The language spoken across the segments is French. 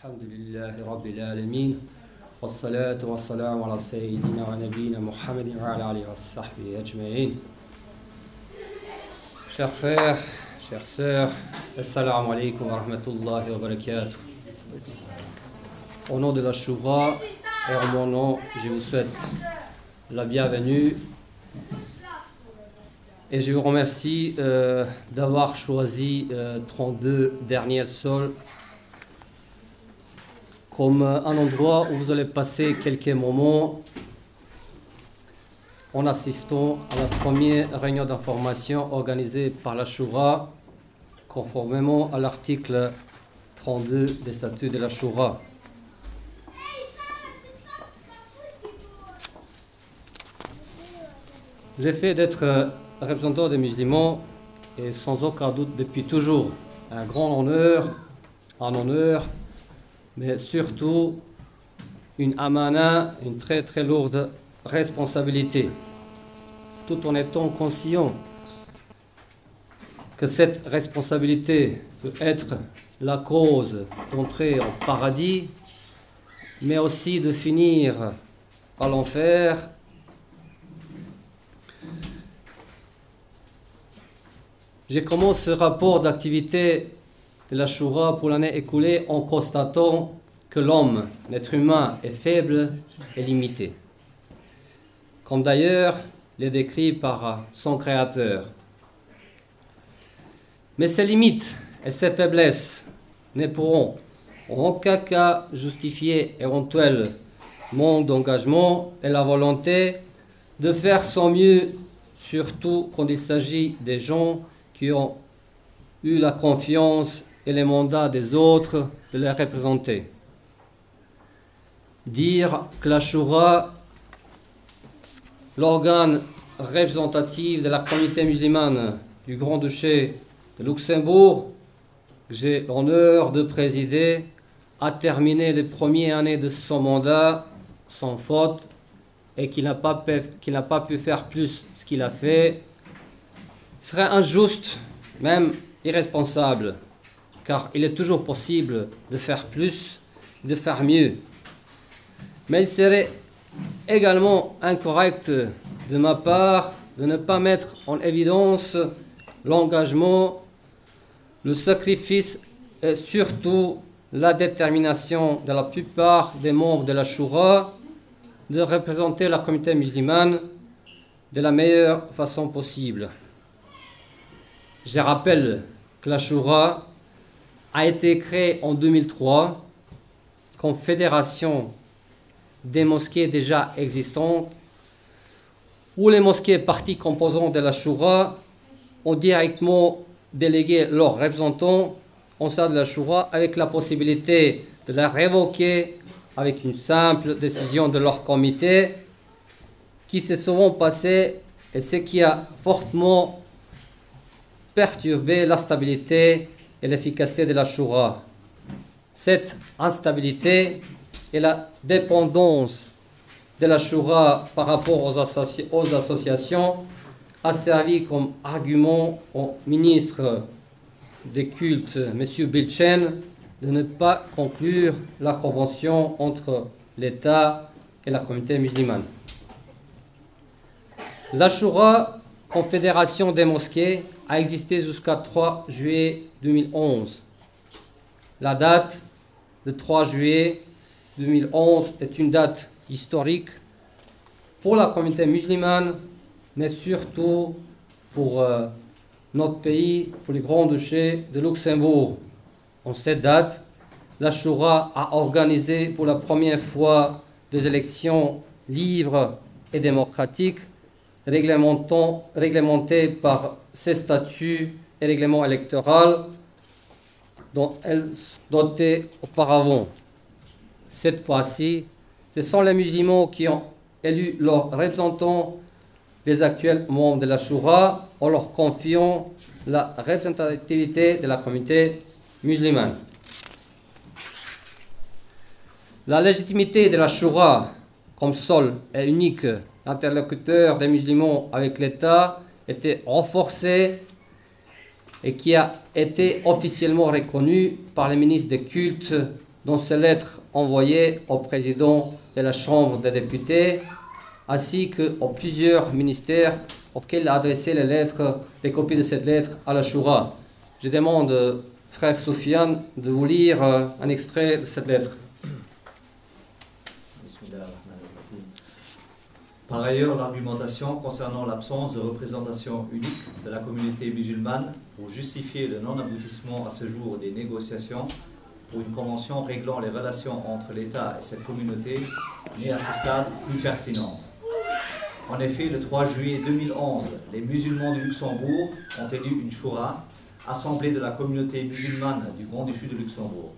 الحمد لله رب العالمين والصلاة والسلام على سيدنا ونبينا محمد وعلى آله وصحبه أجمعين. Chers frères, chères sœurs, assalamu alaikum wa rahmatullahi wa barakatuh. Au nom de la Shura et en mon nom, je vous souhaite la bienvenue et je vous remercie d'avoir choisi 32 derniers sols comme un endroit où vous allez passer quelques moments en assistant à la première réunion d'information organisée par la Shura, conformément à l'article 32 des statuts de la Shura. Le fait d'être représentant des musulmans est sans aucun doute depuis toujours un grand honneur, mais surtout une amana, une très très lourde responsabilité, tout en étant conscient que cette responsabilité peut être la cause d'entrer au paradis, mais aussi de finir à l'enfer. J'ai commencé ce rapport d'activité de la Shura pour l'année écoulée en constatant que l'homme, l'être humain, est faible et limité, comme d'ailleurs l'est décrit par son Créateur. Mais ces limites et ces faiblesses ne pourront en aucun cas justifier éventuel manque d'engagement et la volonté de faire son mieux, surtout quand il s'agit des gens qui ont eu la confiance et les mandats des autres de les représenter. Dire que la Shura, l'organe représentatif de la communauté musulmane du Grand-Duché de Luxembourg, que j'ai l'honneur de présider, a terminé les premières années de son mandat sans faute et qu'il n'a pas pu faire plus ce qu'il a fait, serait injuste, même irresponsable, car il est toujours possible de faire plus, de faire mieux. Mais il serait également incorrect de ma part de ne pas mettre en évidence l'engagement, le sacrifice et surtout la détermination de la plupart des membres de la Shura de représenter la communauté musulmane de la meilleure façon possible. Je rappelle que la Shura a été créée en 2003 comme fédération des mosquées déjà existantes, où les mosquées parties composantes de la Shura ont directement délégué leurs représentants au sein de la Shura avec la possibilité de la révoquer avec une simple décision de leur comité qui s'est souvent passé et ce qui a fortement perturber la stabilité et l'efficacité de la Shura. Cette instabilité et la dépendance de la Shura par rapport aux associations a servi comme argument au ministre des cultes, M. Bilchen, de ne pas conclure la convention entre l'État et la communauté musulmane. La Shura, confédération des mosquées, a existé jusqu'à 3 juillet 2011. La date de 3 juillet 2011 est une date historique pour la communauté musulmane, mais surtout pour notre pays, pour les Grands-Duchés de Luxembourg. En cette date, la Shura a organisé pour la première fois des élections libres et démocratiques, réglementées par ses statuts et règlements électoraux dont elles dotaient auparavant. Cette fois-ci, ce sont les musulmans qui ont élu leurs représentants, les actuels membres de la Shura, en leur confiant la représentativité de la communauté musulmane. La légitimité de la Shura comme seul et unique interlocuteur des musulmans avec l'État était renforcée et qui a été officiellement reconnue par les ministres des cultes dans ces lettres envoyées au président de la Chambre des députés, ainsi qu'aux plusieurs ministères auxquels il a adressé les copies de cette lettre à la Shura. Je demande, frère Soufiane, de vous lire un extrait de cette lettre. Par ailleurs, l'argumentation concernant l'absence de représentation unique de la communauté musulmane pour justifier le non-aboutissement à ce jour des négociations pour une convention réglant les relations entre l'État et cette communauté n'est à ce stade plus pertinente. En effet, le 3 juillet 2011, les musulmans du Luxembourg ont élu une Shura, assemblée de la communauté musulmane du Grand-Duché de Luxembourg.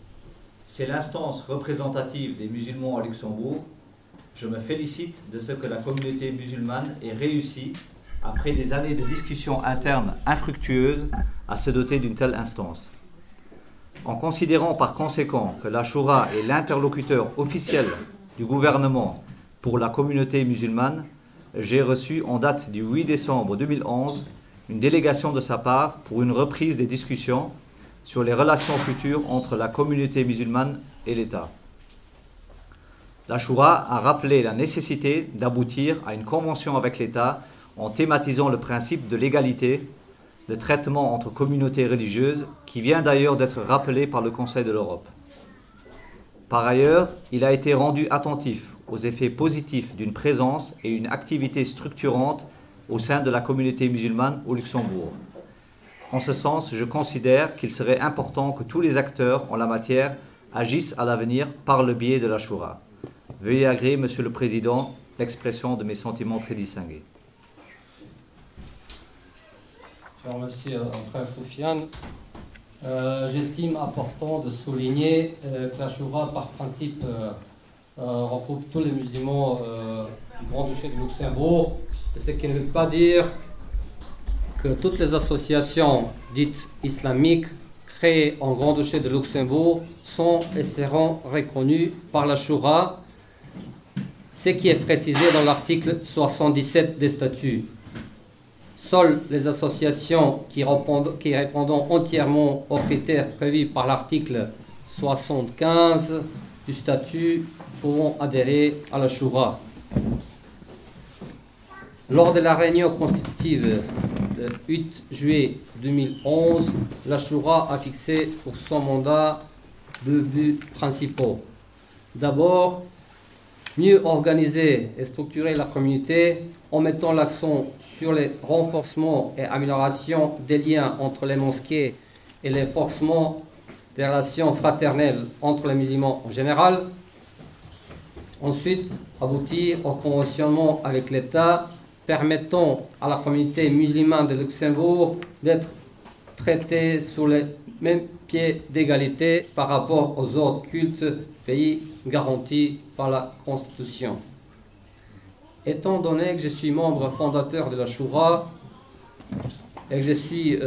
C'est l'instance représentative des musulmans au Luxembourg. Je me félicite de ce que la communauté musulmane ait réussi, après des années de discussions internes infructueuses, à se doter d'une telle instance. En considérant par conséquent que la Shura est l'interlocuteur officiel du gouvernement pour la communauté musulmane, j'ai reçu en date du 8 décembre 2011 une délégation de sa part pour une reprise des discussions sur les relations futures entre la communauté musulmane et l'État. La Shura a rappelé la nécessité d'aboutir à une convention avec l'État en thématisant le principe de l'égalité de traitement entre communautés religieuses qui vient d'ailleurs d'être rappelé par le Conseil de l'Europe. Par ailleurs, il a été rendu attentif aux effets positifs d'une présence et une activité structurante au sein de la communauté musulmane au Luxembourg. En ce sens, je considère qu'il serait important que tous les acteurs en la matière agissent à l'avenir par le biais de la Shura. Veuillez agréer, Monsieur le Président, l'expression de mes sentiments très distingués. Je remercie frère Soufiane. J'estime important de souligner que la Shura, par principe, regroupe tous les musulmans du Grand-Duché de Luxembourg, ce qui ne veut pas dire que toutes les associations dites islamiques créées en Grand-Duché de Luxembourg sont et seront reconnues par la Shura, ce qui est précisé dans l'article 77 des statuts. Seules les associations qui répondent entièrement aux critères prévus par l'article 75 du statut pourront adhérer à la Shura. Lors de la réunion constitutive le 8 juillet 2011, la Shura a fixé pour son mandat deux buts principaux. D'abord, mieux organiser et structurer la communauté en mettant l'accent sur le renforcement et amélioration des liens entre les mosquées et le renforcement des relations fraternelles entre les musulmans en général. Ensuite, aboutir au conventionnement avec l'État permettant à la communauté musulmane de Luxembourg d'être traitée sur le même pied d'égalité par rapport aux autres cultes pays garantis par la Constitution. Étant donné que je suis membre fondateur de la Shura et que je suis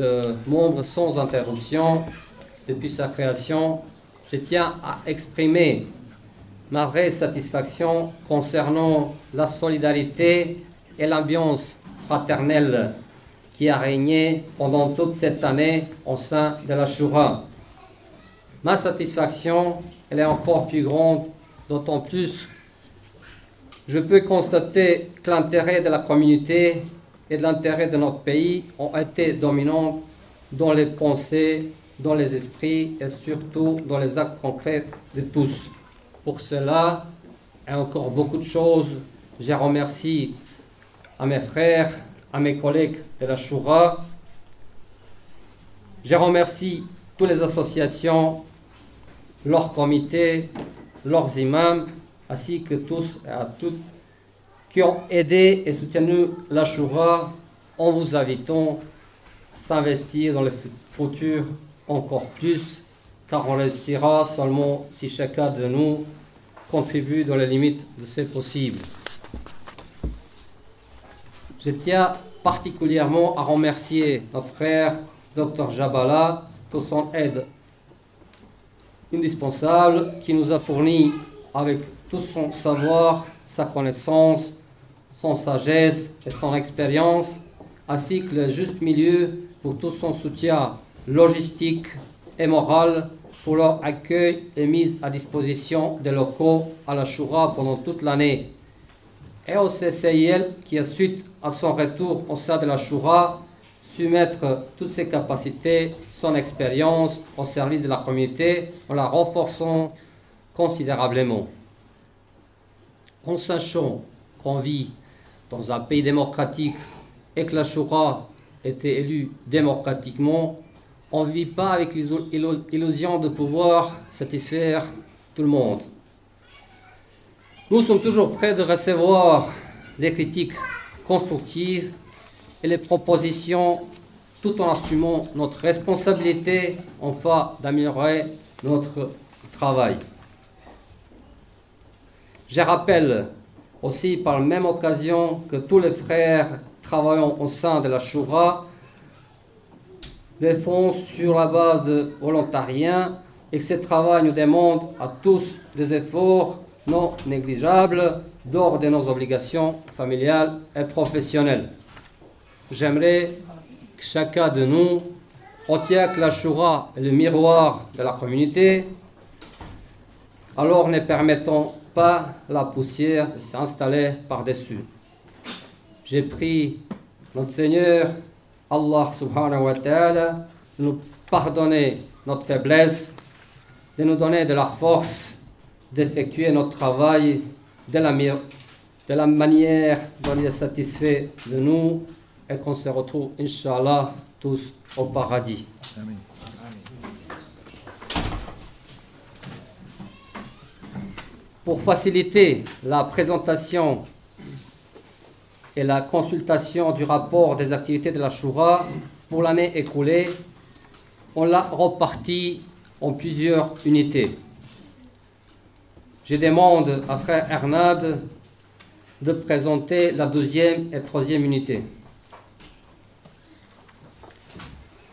membre sans interruption depuis sa création, je tiens à exprimer ma vraie satisfaction concernant la solidarité et l'ambiance fraternelle qui a régné pendant toute cette année au sein de la Shura. Ma satisfaction, elle est encore plus grande, d'autant plus je peux constater que l'intérêt de la communauté et de l'intérêt de notre pays ont été dominants dans les pensées, dans les esprits et surtout dans les actes concrets de tous. Pour cela, et encore beaucoup de choses, je remercie à mes frères, à mes collègues de la Shura. Je remercie toutes les associations, leurs comités, leurs imams, ainsi que tous et à toutes qui ont aidé et soutenu la Shura en vous invitant à s'investir dans le futur encore plus, car on réussira seulement si chacun de nous contribue dans les limites de ce possible. Je tiens particulièrement à remercier notre frère Dr Jabala pour son aide indispensable qui nous a fourni avec tout son savoir, sa connaissance, son sagesse et son expérience, ainsi que le juste milieu pour tout son soutien logistique et morale pour leur accueil et mise à disposition des locaux à la Shura pendant toute l'année. Et au CCIL qui, à suite à son retour au sein de la Shura, su mettre toutes ses capacités, son expérience au service de la communauté en la renforçant considérablement. En sachant qu'on vit dans un pays démocratique et que la Shura était élue démocratiquement, on ne vit pas avec l'illusion de pouvoir satisfaire tout le monde. Nous sommes toujours prêts de recevoir des critiques constructives et les propositions tout en assumant notre responsabilité afin d'améliorer notre travail. Je rappelle aussi par la même occasion que tous les frères travaillant au sein de la Shura le font sur la base de volontariat et que ce travail nous demande à tous des efforts non négligeables d'ordre de nos obligations familiales et professionnelles. J'aimerais que chacun de nous retienne que la Shura est le miroir de la communauté, alors ne permettons pas la poussière de s'installer par-dessus. J'ai pris notre Seigneur, Allah subhanahu wa ta'ala, de nous pardonner notre faiblesse, de nous donner de la force d'effectuer notre travail de la manière dont il est satisfait de nous et qu'on se retrouve, Inch'Allah, tous au paradis. Amen. Pour faciliter la présentation et la consultation du rapport des activités de la Shura pour l'année écoulée, on l'a reparti en plusieurs unités. Je demande à frère Ernad de présenter la deuxième et troisième unité.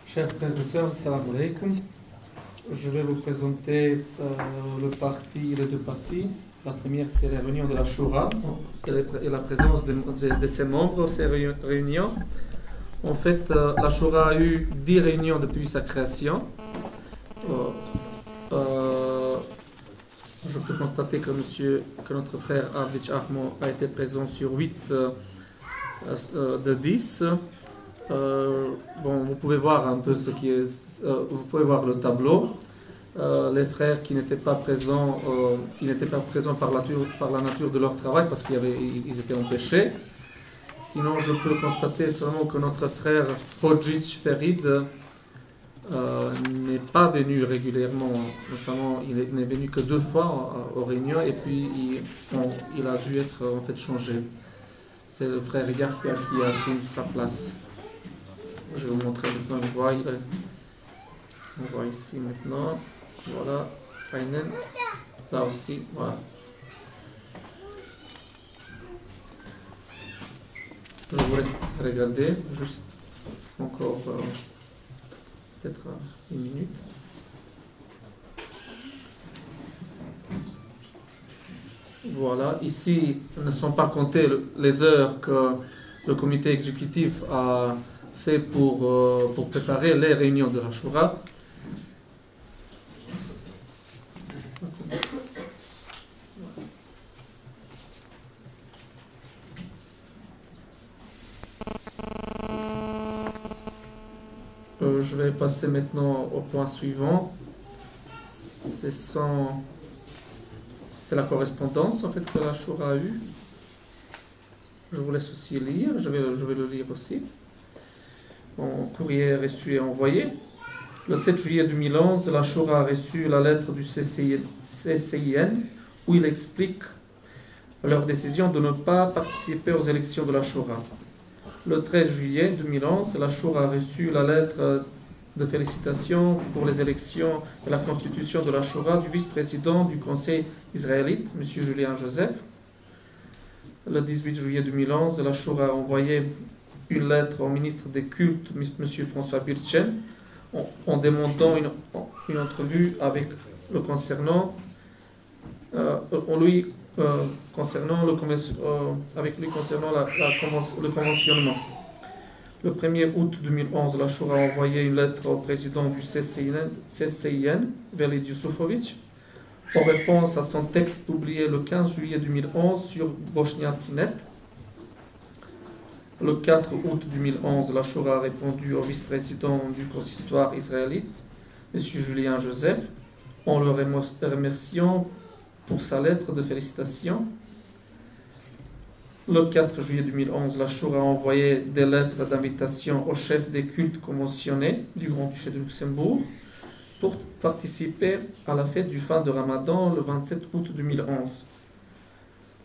Chers frères et sœurs, salam alaikum. Je vais vous présenter les deux parties. La première, c'est les réunions de la Shura et la présence de ses membres à ces réunions. En fait, la Shura a eu 10 réunions depuis sa création. Je peux constater que notre frère Abdich Ahmo a été présent sur 8 de 10. Vous pouvez voir un peu vous pouvez voir le tableau. Les frères qui n'étaient pas présents, ils n'étaient pas présents par la nature de leur travail parce qu'ils étaient empêchés. Sinon, je peux constater seulement que notre frère Hodjic Ferid n'est pas venu régulièrement, notamment il n'est venu que 2 fois aux réunions et puis il a dû être en fait changé. C'est le frère Yahya qui a pris sa place. Je vais vous montrer maintenant, on voit ici maintenant, voilà, Aynen, là aussi, voilà. Je vous laisse regarder, juste encore peut-être 1 minute. Voilà, ici ne sont pas comptées les heures que le comité exécutif a fait pour préparer les réunions de la Shura. Je vais passer maintenant au point suivant. C'est la correspondance en fait que la Shura a eue. Je vous laisse aussi lire, je vais le lire aussi. En courrier reçu et envoyé. Le 7 juillet 2011, la Shura a reçu la lettre du CCIN où il explique leur décision de ne pas participer aux élections de la Shura. Le 13 juillet 2011, la Shura a reçu la lettre de félicitations pour les élections et la constitution de la Shura du vice-président du Conseil israélite, M. Julien Joseph. Le 18 juillet 2011, la Shura a envoyé une lettre au ministre des Cultes, M. François Birchen, en demandant une entrevue avec le concernant le conventionnement. Le 1er août 2011, la Choura a envoyé une lettre au président du CCIN, Velid Yusufovic, en réponse à son texte publié le 15 juillet 2011 sur Bosnia-Cinet. Le 4 août 2011, la Choura a répondu au vice-président du consistoire israélite, M. Julien Joseph, en le remerciant pour sa lettre de félicitations. Le 4 juillet 2011, la Choura a envoyé des lettres d'invitation aux chefs des cultes conventionnés du Grand-Duché de Luxembourg pour participer à la fête du fin de Ramadan le 27 août 2011.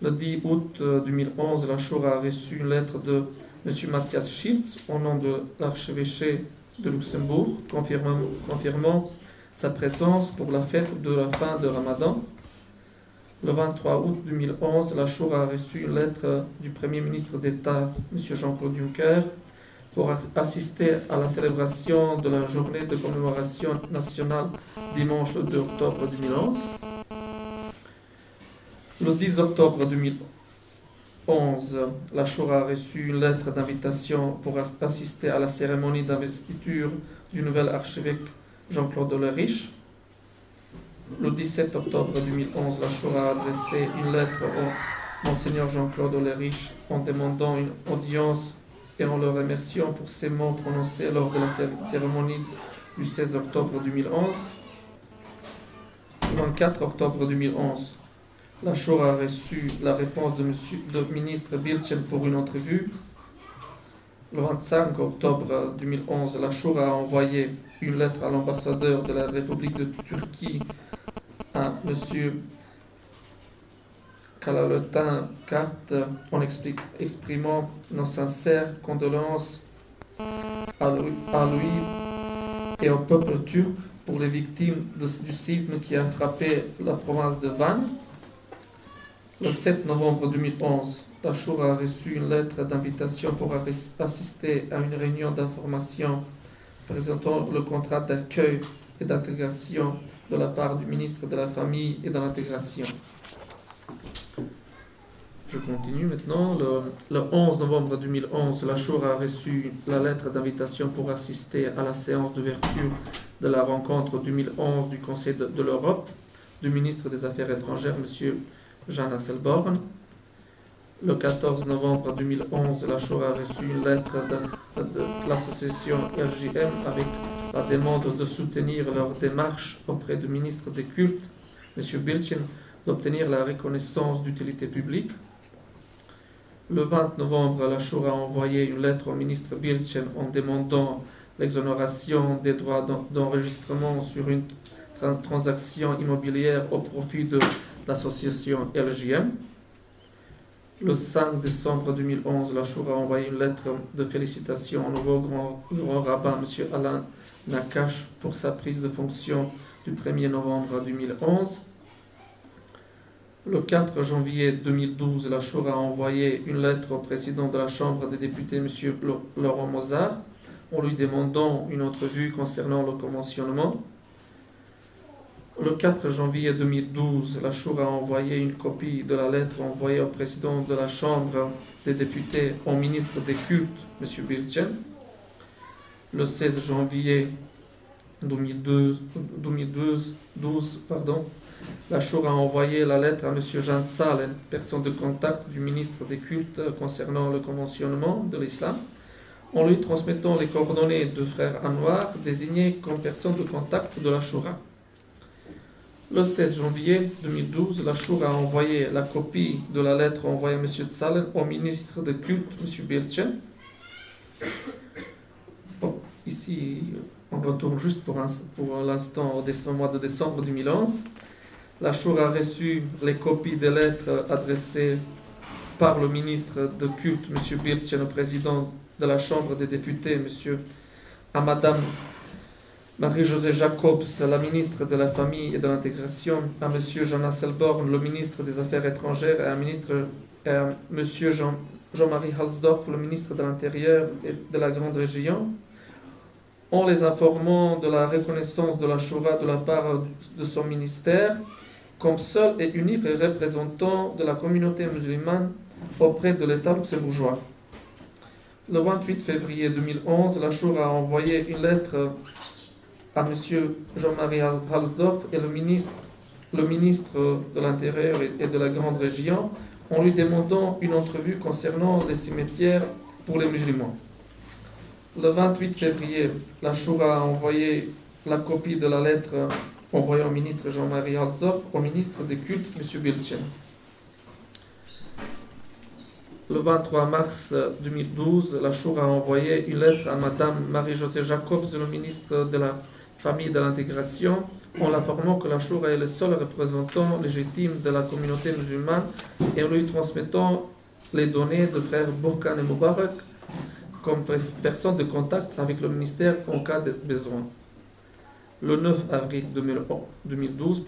Le 10 août 2011, la Choura a reçu une lettre de M. Matthias Schiltz au nom de l'archevêché de Luxembourg, confirmant sa présence pour la fête de la fin de Ramadan. Le 23 août 2011, la Choura a reçu une lettre du Premier ministre d'État, M. Jean-Claude Juncker, pour assister à la célébration de la journée de commémoration nationale dimanche le 2 octobre 2011. Le 10 octobre 2011, la Choura a reçu une lettre d'invitation pour assister à la cérémonie d'investiture du nouvel archevêque Jean-Claude Olerich. Le 17 octobre 2011, la Choura a adressé une lettre au Monseigneur Jean-Claude Olerich en demandant une audience et en le remerciant pour ses mots prononcés lors de la cérémonie du 16 octobre 2011. Le 24 octobre 2011, la Choura a reçu la réponse de ministre Birchen pour une entrevue. Le 25 octobre 2011, la Choura a envoyé une lettre à l'ambassadeur de la République de Turquie, à M. Kalaletin Kart, en exprimant nos sincères condoléances à lui et au peuple turc pour les victimes du séisme qui a frappé la province de Van. Le 7 novembre 2011, la Choura a reçu une lettre d'invitation pour assister à une réunion d'information présentant le contrat d'accueil et d'intégration de la part du ministre de la Famille et de l'Intégration. Je continue maintenant. Le 11 novembre 2011, la Choura a reçu la lettre d'invitation pour assister à la séance d'ouverture de la rencontre 2011 du Conseil de l'Europe du ministre des Affaires étrangères, M. Jan Asselborn. Le 14 novembre 2011, la Choura a reçu une lettre de l'association LJM avec la demande de soutenir leur démarche auprès du ministre des Cultes, M. Birchen, d'obtenir la reconnaissance d'utilité publique. Le 20 novembre, la Choura a envoyé une lettre au ministre Birchen en demandant l'exonération des droits d'enregistrement sur une transaction immobilière au profit de l'association LJM. Le 5 décembre 2011, la Choura a envoyé une lettre de félicitations au nouveau grand rabbin, M. Alain Nakash, pour sa prise de fonction du 1er novembre 2011. Le 4 janvier 2012, la Choura a envoyé une lettre au président de la Chambre des députés, M. Laurent Mozart, en lui demandant une entrevue concernant le conventionnement. Le 4 janvier 2012, la Choura a envoyé une copie de la lettre envoyée au président de la Chambre des députés au ministre des Cultes, M. Birchen. Le 16 janvier 2012, la Choura a envoyé la lettre à M. Jean Tzal, personne de contact du ministre des Cultes concernant le conventionnement de l'islam, en lui transmettant les coordonnées de frère Anwar, désigné comme personne de contact de la Choura. Le 16 janvier 2012, la Choura a envoyé la copie de la lettre envoyée à M. Tzal au ministre des Cultes, M. Birchen. Bon, ici, on retourne juste pour l'instant au mois de décembre 2011. La Choura a reçu les copies des lettres adressées par le ministre de Culte, M. Birchen, au président de la Chambre des députés, à Madame Marie-Josée Jacobs, la ministre de la Famille et de l'Intégration, à M. Jan Asselborn, le ministre des Affaires étrangères, et à M. Jean-Marie Halsdorf, le ministre de l'Intérieur et de la Grande Région, en les informant de la reconnaissance de la Choura de la part de son ministère, comme seul et unique représentant de la communauté musulmane auprès de l'État luxembourgeois. Le 28 février 2011, la Shura a envoyé une lettre à M. Jean-Marie Halsdorf et le ministre de l'Intérieur et de la Grande Région en lui demandant une entrevue concernant les cimetières pour les musulmans. Le 28 février, la Shura a envoyé la copie de la lettre envoyée au ministre Jean-Marie Halsdorf au ministre des Cultes, M. Bilchen. Le 23 mars 2012, la Shura a envoyé une lettre à Mme Marie-Josée Jacobs, le ministre de la Famille et de l'Intégration, en l'informant que la Shura est le seul représentant légitime de la communauté musulmane et en lui transmettant les données de frères Bourkan et Moubarak comme personne de contact avec le ministère en cas de besoin. Le 9 avril 2012,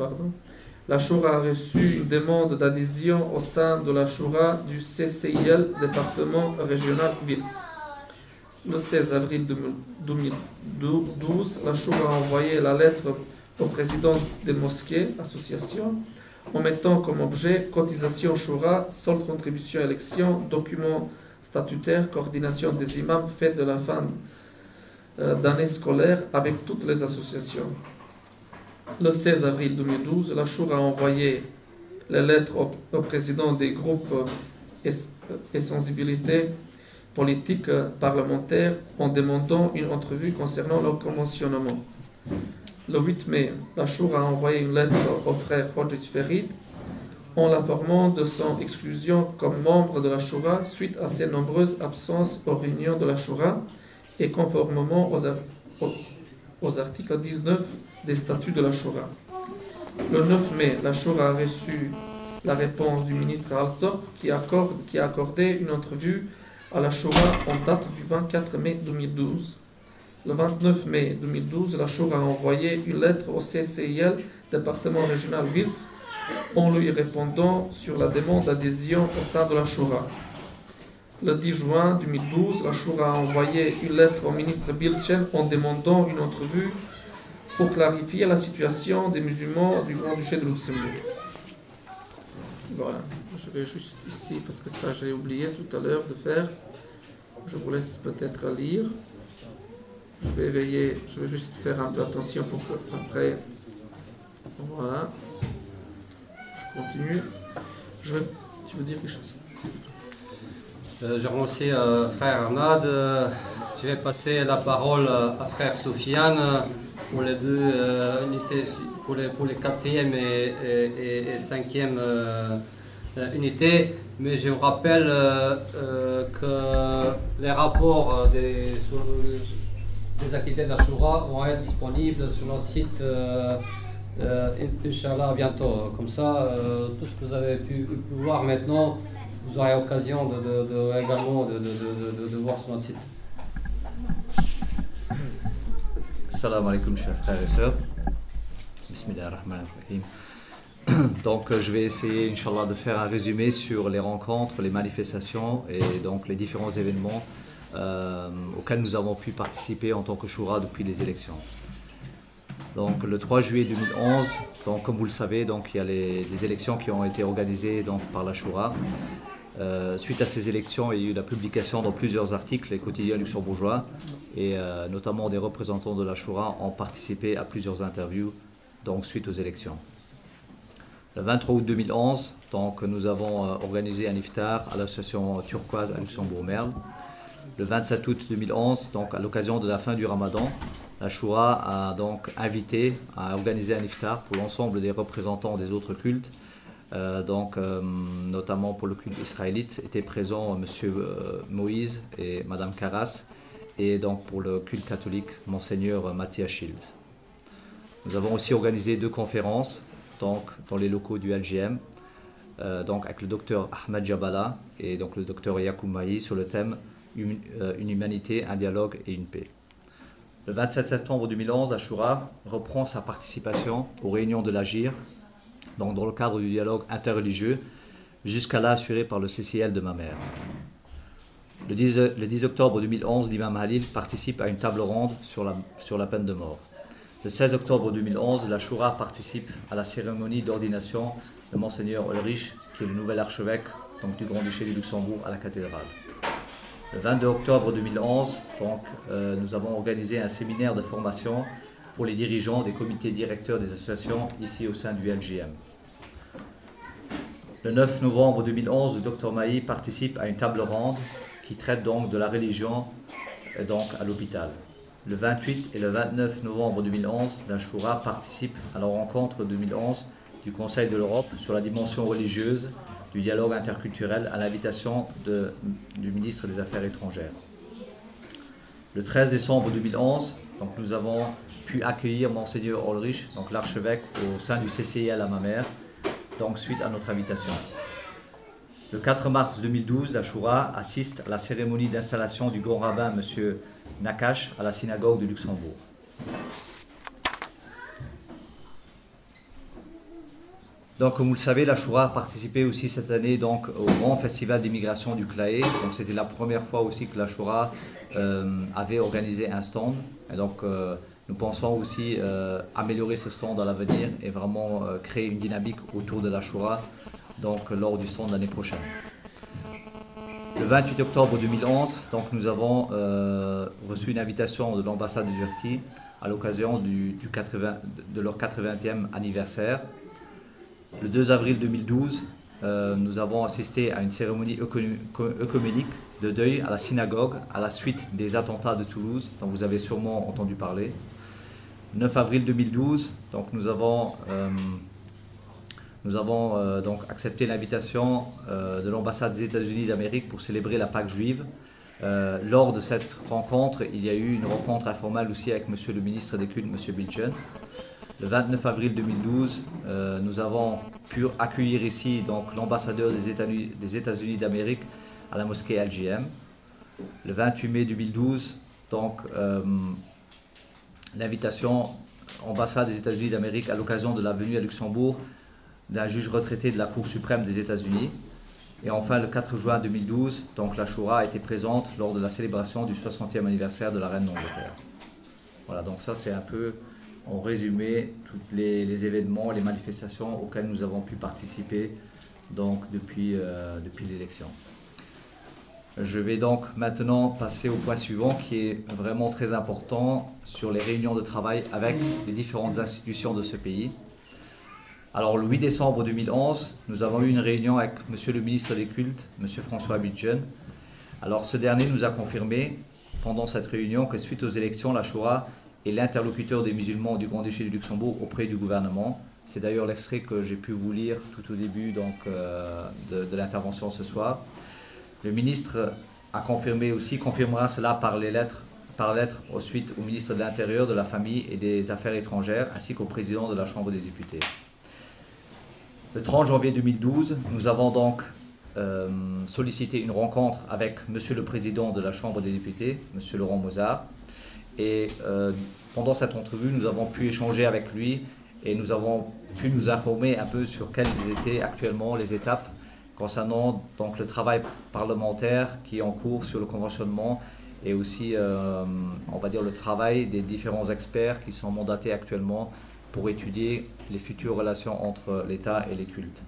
la Shura a reçu une demande d'adhésion au sein de la Shura du CCIL, département régional Wiltz. Le 16 avril 2012, la Shura a envoyé la lettre au président des mosquées, association, en mettant comme objet cotisation Shura, solde contribution élection, document statutaire, coordination des imams, fête de la fin d'année scolaire avec toutes les associations. Le 16 avril 2012, la Shura a envoyé les lettres au président des groupes et sensibilités politiques parlementaires en demandant une entrevue concernant leur conventionnement. Le 8 mai, la Shura a envoyé une lettre au frère Hodges Ferid en l'informant de son exclusion comme membre de la Shura suite à ses nombreuses absences aux réunions de la Shura et conformément aux articles 19 des statuts de la Shura. Le 9 mai, la Shura a reçu la réponse du ministre Halsdorf qui a accordé une entrevue à la Shura en date du 24 mai 2012. Le 29 mai 2012, la Shura a envoyé une lettre au CCIL, département régional Wiltz, en lui répondant sur la demande d'adhésion au sein de la Shura. Le 10 juin 2012, la Shura a envoyé une lettre au ministre Bilchen en demandant une entrevue pour clarifier la situation des musulmans du Grand-Duché de Luxembourg. Voilà, je vais juste ici, parce que ça j'ai oublié tout à l'heure de faire. Je vous laisse peut-être lire. Je vais juste faire un peu attention pour que après. Voilà. Je continue. Tu veux dire quelque chose? Je remercie frère Arnaud. Je vais passer la parole à frère Soufiane pour les deux unités, pour les 4e et 5e unités. Mais je vous rappelle que les rapports des activités de la Shura vont être disponibles sur notre site Inch'Allah bientôt. Comme ça, tout ce que vous avez pu voir maintenant, vous aurez l'occasion également de voir sur notre site. Assalamu alaikum, chers frères et sœurs. Bismillahirrahmanirrahim. Donc, je vais essayer, Inch'Allah, de faire un résumé sur les rencontres, les manifestations et donc les différents événements auxquels nous avons pu participer en tant que Shura depuis les élections. Donc, le 3 juillet 2011, donc, comme vous le savez, donc, il y a les élections qui ont été organisées donc, par la Shura. Suite à ces élections, il y a eu la publication dans plusieurs articles, les quotidiens luxembourgeois, et notamment des représentants de la Shura ont participé à plusieurs interviews donc, suite aux élections. Le 23 août 2011, donc, nous avons organisé un iftar à l'association turquoise à Luxembourg-Merle. Le 27 août 2011, donc, à l'occasion de la fin du Ramadan, la Shura a donc invité à organiser un iftar pour l'ensemble des représentants des autres cultes. Notamment pour le culte israélite, étaient présents M. Moïse et Mme Karas, et donc pour le culte catholique, Monseigneur Matthias Schild. Nous avons aussi organisé 2 conférences donc, dans les locaux du LGM, donc avec le docteur Ahmed Jabala et donc le docteur Yacoub Mahi sur le thème Une humanité, un dialogue et une paix. Le 27 septembre 2011, la Shura reprend sa participation aux réunions de l'Agir, donc dans le cadre du dialogue interreligieux, jusqu'à là assuré par le CCL de Mamers. Le 10 octobre 2011, l'imam Halil participe à une table ronde sur la peine de mort. Le 16 octobre 2011, la Shura participe à la cérémonie d'ordination de Monseigneur Ulrich, qui est le nouvel archevêque donc, du Grand-Duché du Luxembourg à la cathédrale. Le 22 octobre 2011, donc, nous avons organisé un séminaire de formation pour les dirigeants des comités directeurs des associations ici au sein du LGM. Le 9 novembre 2011, le Dr Mahi participe à une table ronde qui traite donc de la religion donc, à l'hôpital. Le 28 et le 29 novembre 2011, la Shura participe à la rencontre 2011 du Conseil de l'Europe sur la dimension religieuse du dialogue interculturel à l'invitation du ministre des Affaires étrangères. Le 13 décembre 2011, donc, nous avons pu accueillir Monseigneur Ulrich, donc l'archevêque, au sein du CCIL à Mamers, donc suite à notre invitation. Le 4 mars 2012, la Shura assiste à la cérémonie d'installation du grand rabbin M. Nakash à la synagogue de Luxembourg. Donc, comme vous le savez, la Shura a participé aussi cette année donc, au grand festival d'immigration du CLAE. Donc, c'était la première fois aussi que la Shura avait organisé un stand. Et donc, nous pensons aussi améliorer ce stand à l'avenir et vraiment créer une dynamique autour de la Shura donc, lors du stand l'année prochaine. Le 28 octobre 2011, donc, nous avons reçu une invitation de l'ambassade de Turquie à l'occasion de leur 80e anniversaire. Le 2 avril 2012, nous avons assisté à une cérémonie œcuménique de deuil à la synagogue à la suite des attentats de Toulouse, dont vous avez sûrement entendu parler. Le 9 avril 2012, donc, nous avons donc accepté l'invitation de l'ambassade des États-Unis d'Amérique pour célébrer la Pâque juive. Lors de cette rencontre, il y a eu une rencontre informelle aussi avec Monsieur le ministre des Cultes, M. Bilchen. Le 29 avril 2012, nous avons pu accueillir ici l'ambassadeur des États-Unis d'Amérique à la mosquée LGM. Le 28 mai 2012, donc, l'invitation ambassade des États-Unis d'Amérique à l'occasion de la venue à Luxembourg d'un juge retraité de la Cour suprême des États-Unis. Et enfin, le 4 juin 2012, donc, la Shura a été présente lors de la célébration du 60e anniversaire de la Reine d'Angleterre. Voilà, donc ça c'est un peu en résumé tous les événements, les manifestations auxquelles nous avons pu participer donc, depuis l'élection. Je vais donc maintenant passer au point suivant qui est vraiment très important sur les réunions de travail avec les différentes institutions de ce pays. Alors le 8 décembre 2011, nous avons eu une réunion avec Monsieur le ministre des Cultes, M. François Bilchen. Alors ce dernier nous a confirmé pendant cette réunion que suite aux élections, la Shura est l'interlocuteur des musulmans du Grand-Duché du Luxembourg auprès du gouvernement. C'est d'ailleurs l'extrait que j'ai pu vous lire tout au début donc, de l'intervention ce soir. Le ministre a confirmera cela par lettre ensuite au ministre de l'Intérieur, de la Famille et des Affaires étrangères, ainsi qu'au président de la Chambre des députés. Le 30 janvier 2012, nous avons donc sollicité une rencontre avec Monsieur le Président de la Chambre des députés, Monsieur Laurent Mozart. Et pendant cette entrevue, nous avons pu échanger avec lui et nous avons pu nous informer un peu sur quelles étaient actuellement les étapes concernant donc, le travail parlementaire qui est en cours sur le conventionnement et aussi, on va dire, le travail des différents experts qui sont mandatés actuellement pour étudier les futures relations entre l'État et les cultes.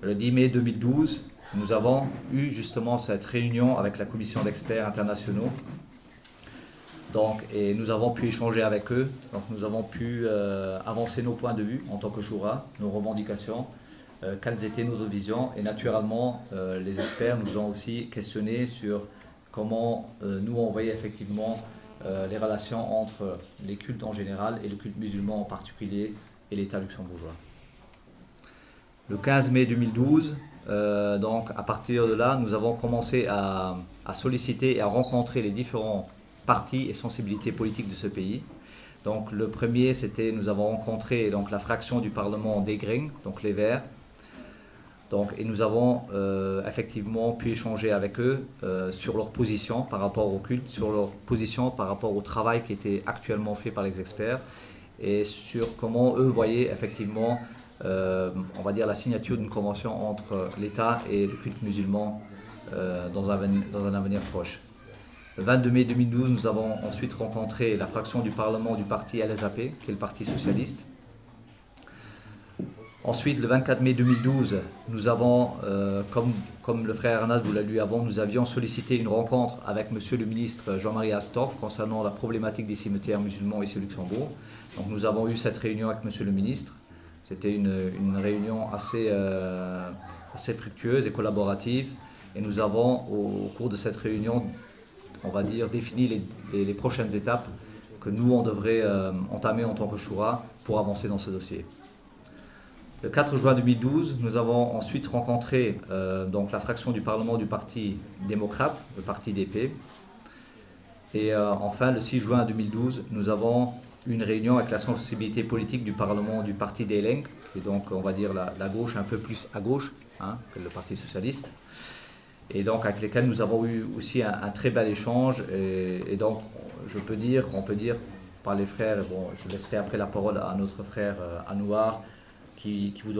Le 10 mai 2012, nous avons eu justement cette réunion avec la commission d'experts internationaux. Donc, et nous avons pu échanger avec eux, donc nous avons pu avancer nos points de vue en tant que Shura, nos revendications, quelles étaient nos visions et naturellement les experts nous ont aussi questionné sur comment nous on voyait effectivement les relations entre les cultes en général et le culte musulman en particulier et l'État luxembourgeois. Le 15 mai 2012, donc à partir de là, nous avons commencé à solliciter et à rencontrer les différents partis et sensibilités politiques de ce pays. Donc le premier, c'était, nous avons rencontré donc, la fraction du Parlement des Grings, donc les Verts. Donc, et nous avons effectivement pu échanger avec eux sur leur position par rapport au culte, sur leur position par rapport au travail qui était actuellement fait par les experts et sur comment eux voyaient effectivement, on va dire, la signature d'une convention entre l'État et le culte musulman dans un avenir proche. Le 22 mai 2012, nous avons ensuite rencontré la fraction du Parlement du parti LSAP, qui est le Parti socialiste. Ensuite, le 24 mai 2012, nous avons, comme le frère Arnaud vous l'a lu avant, nous avions sollicité une rencontre avec monsieur le ministre Jean-Marie Astorf concernant la problématique des cimetières musulmans ici au Luxembourg. Donc nous avons eu cette réunion avec monsieur le ministre. C'était une réunion assez fructueuse et collaborative. Et nous avons, au cours de cette réunion, on va dire, défini les prochaines étapes que nous, on devrait entamer en tant que Choura pour avancer dans ce dossier. Le 4 juin 2012, nous avons ensuite rencontré donc la fraction du Parlement du Parti démocrate, le Parti DP. Et enfin, le 6 juin 2012, nous avons une réunion avec la sensibilité politique du Parlement du Parti des Lenk, qui est donc, on va dire, la gauche un peu plus à gauche que le Parti socialiste. Et donc, avec lesquels nous avons eu aussi un très bel échange. Et donc, on peut dire par les frères, bon, je laisserai après la parole à notre frère Anouar, qui vous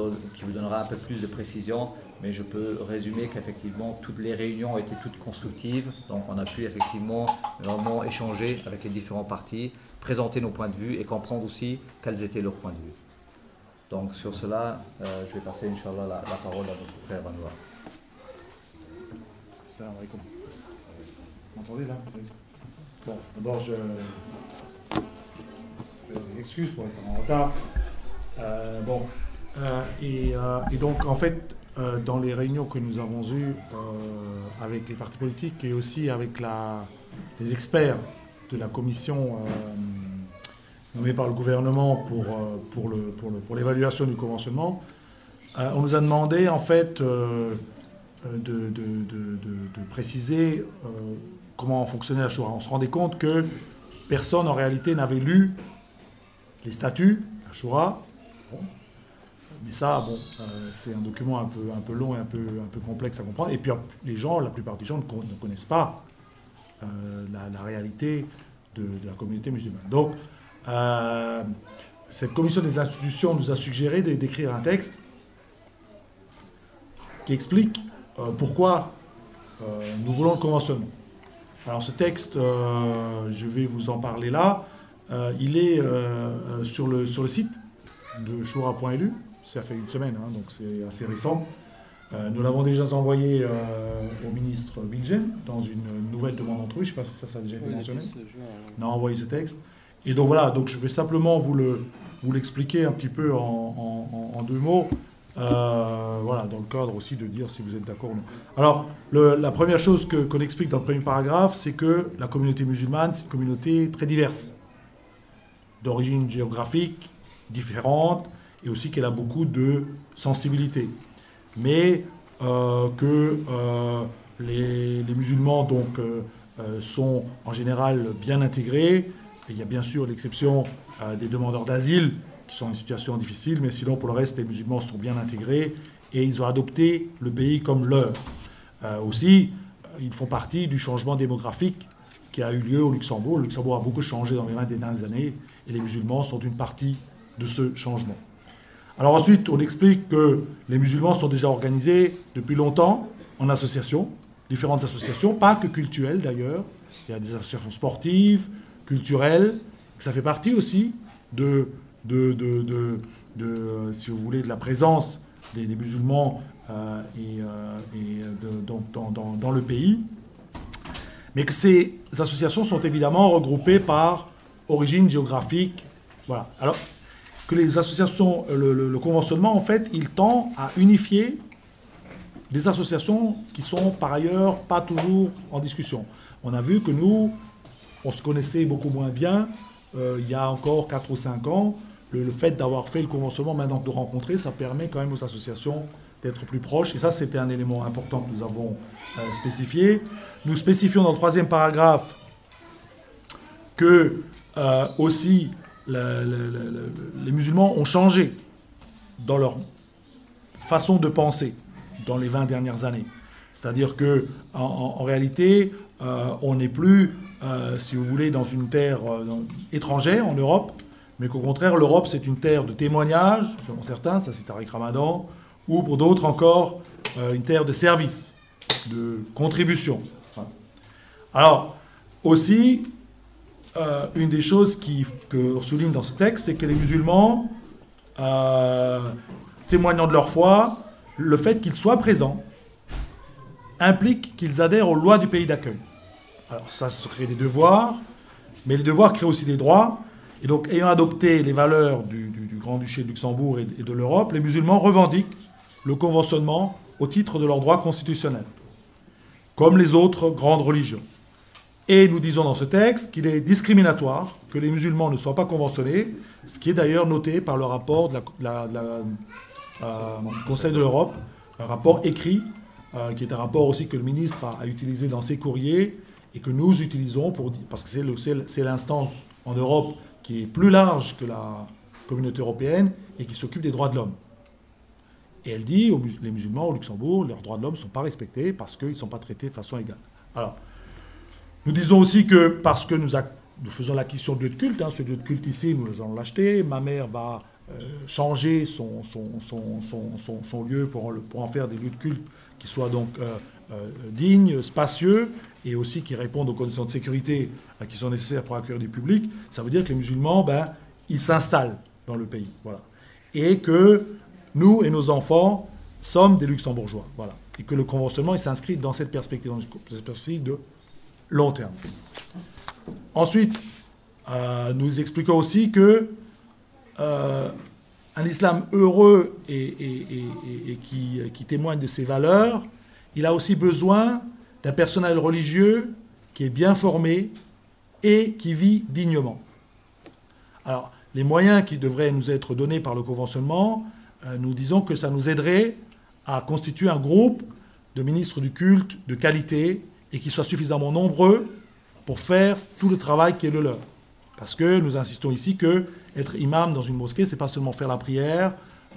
donnera un peu plus de précision, mais je peux résumer qu'effectivement toutes les réunions ont été toutes constructives, donc on a pu effectivement vraiment échanger avec les différents partis, présenter nos points de vue et comprendre aussi quels étaient leurs points de vue. Donc sur cela, je vais passer Inch'Allah la parole à notre frère Anouar. Salam alaikum. Vous m'entendez là? Bon, d'abord je m'excuse pour être en retard. Et donc, en fait, dans les réunions que nous avons eues avec les partis politiques et aussi avec les experts de la commission nommée par le gouvernement pour l'évaluation du conventionnement, on nous a demandé, en fait, de préciser comment fonctionnait la Choura. On se rendait compte que personne, en réalité, n'avait lu les statuts, la Choura. Bon. Mais ça, bon, c'est un document un peu long et un peu complexe à comprendre. Et puis la plupart des gens ne connaissent pas la réalité de la communauté musulmane. Donc, cette commission des institutions nous a suggéré d'écrire un texte qui explique pourquoi nous voulons le conventionnement. Alors ce texte, je vais vous en parler là, il est sur le site de choura.lu. Ça fait une semaine, donc c'est assez récent. Nous l'avons déjà envoyé au ministre Bilgen dans une nouvelle demande d'entrevue. Je ne sais pas si ça a déjà été mentionné. On a envoyé ce texte. Et donc voilà, donc je vais simplement vous l'expliquer un petit peu en deux mots. Voilà, dans le cadre aussi de dire si vous êtes d'accord ou non. Alors, la première chose qu'on explique dans le premier paragraphe, c'est que la communauté musulmane, c'est une communauté très diverse, d'origine géographique différente, et aussi qu'elle a beaucoup de sensibilité. Mais que les musulmans donc, sont en général bien intégrés. Et il y a bien sûr l'exception des demandeurs d'asile qui sont en situation difficile, mais sinon pour le reste, les musulmans sont bien intégrés et ils ont adopté le pays comme leur. Aussi, ils font partie du changement démographique qui a eu lieu au Luxembourg. Le Luxembourg a beaucoup changé dans les 20 dernières années et les musulmans sont une partie de ce changement. Alors ensuite, on explique que les musulmans sont déjà organisés depuis longtemps en associations, différentes associations, pas que cultuelles d'ailleurs. Il y a des associations sportives, culturelles, que ça fait partie aussi si vous voulez, de la présence des musulmans dans le pays. Mais que ces associations sont évidemment regroupées par origine géographique. Voilà. Alors, que les associations, le conventionnement, en fait, il tend à unifier des associations qui sont par ailleurs pas toujours en discussion. On a vu que nous, on se connaissait beaucoup moins bien il y a encore 4 ou 5 ans. Le fait d'avoir fait le conventionnement, maintenant de nous rencontrer, ça permet quand même aux associations d'être plus proches. Et ça, c'était un élément important que nous avons spécifié. Nous spécifions dans le 3e paragraphe que aussi les musulmans ont changé dans leur façon de penser dans les 20 dernières années. C'est-à-dire qu'en réalité, on n'est plus, si vous voulez, dans une terre étrangère en Europe, mais qu'au contraire, l'Europe, c'est une terre de témoignage, selon certains, ça c'est Tariq Ramadan, ou pour d'autres encore, une terre de service, de contribution. Alors, aussi, une des choses qu'on souligne dans ce texte, c'est que les musulmans témoignant de leur foi, le fait qu'ils soient présents implique qu'ils adhèrent aux lois du pays d'accueil. Alors ça crée des devoirs, mais les devoirs créent aussi des droits. Et donc, ayant adopté les valeurs du Grand-Duché de Luxembourg et de l'Europe, les musulmans revendiquent le conventionnement au titre de leurs droits constitutionnels, comme les autres grandes religions. Et nous disons dans ce texte qu'il est discriminatoire que les musulmans ne soient pas conventionnés, ce qui est d'ailleurs noté par le rapport du Conseil de l'Europe, un rapport écrit, qui est un rapport aussi que le ministre a utilisé dans ses courriers et que nous utilisons parce que c'est l'instance en Europe qui est plus large que la communauté européenne et qui s'occupe des droits de l'homme. Et elle dit, les musulmans au Luxembourg, leurs droits de l'homme ne sont pas respectés parce qu'ils ne sont pas traités de façon égale. Alors, nous disons aussi que parce que nous faisons l'acquisition de lieu de culte, ce lieu de culte ici, nous allons l'acheter, ma mère va changer son lieu pour en faire des lieux de culte qui soient donc dignes, spacieux, et aussi qui répondent aux conditions de sécurité qui sont nécessaires pour accueillir du public. Ça veut dire que les musulmans, ils s'installent dans le pays. Voilà. Et que nous et nos enfants sommes des luxembourgeois. Voilà. Et que le conventionnement, il s'inscrit dans cette perspective de long terme. Ensuite, nous expliquons aussi que un islam heureux et qui témoigne de ses valeurs, il a aussi besoin d'un personnel religieux qui est bien formé et qui vit dignement. Alors, les moyens qui devraient nous être donnés par le conventionnement, nous disons que ça nous aiderait à constituer un groupe de ministres du culte de qualité et qui soient suffisamment nombreux pour faire tout le travail qui est le leur. Parce que nous insistons ici que être imam dans une mosquée, c'est pas seulement faire la prière,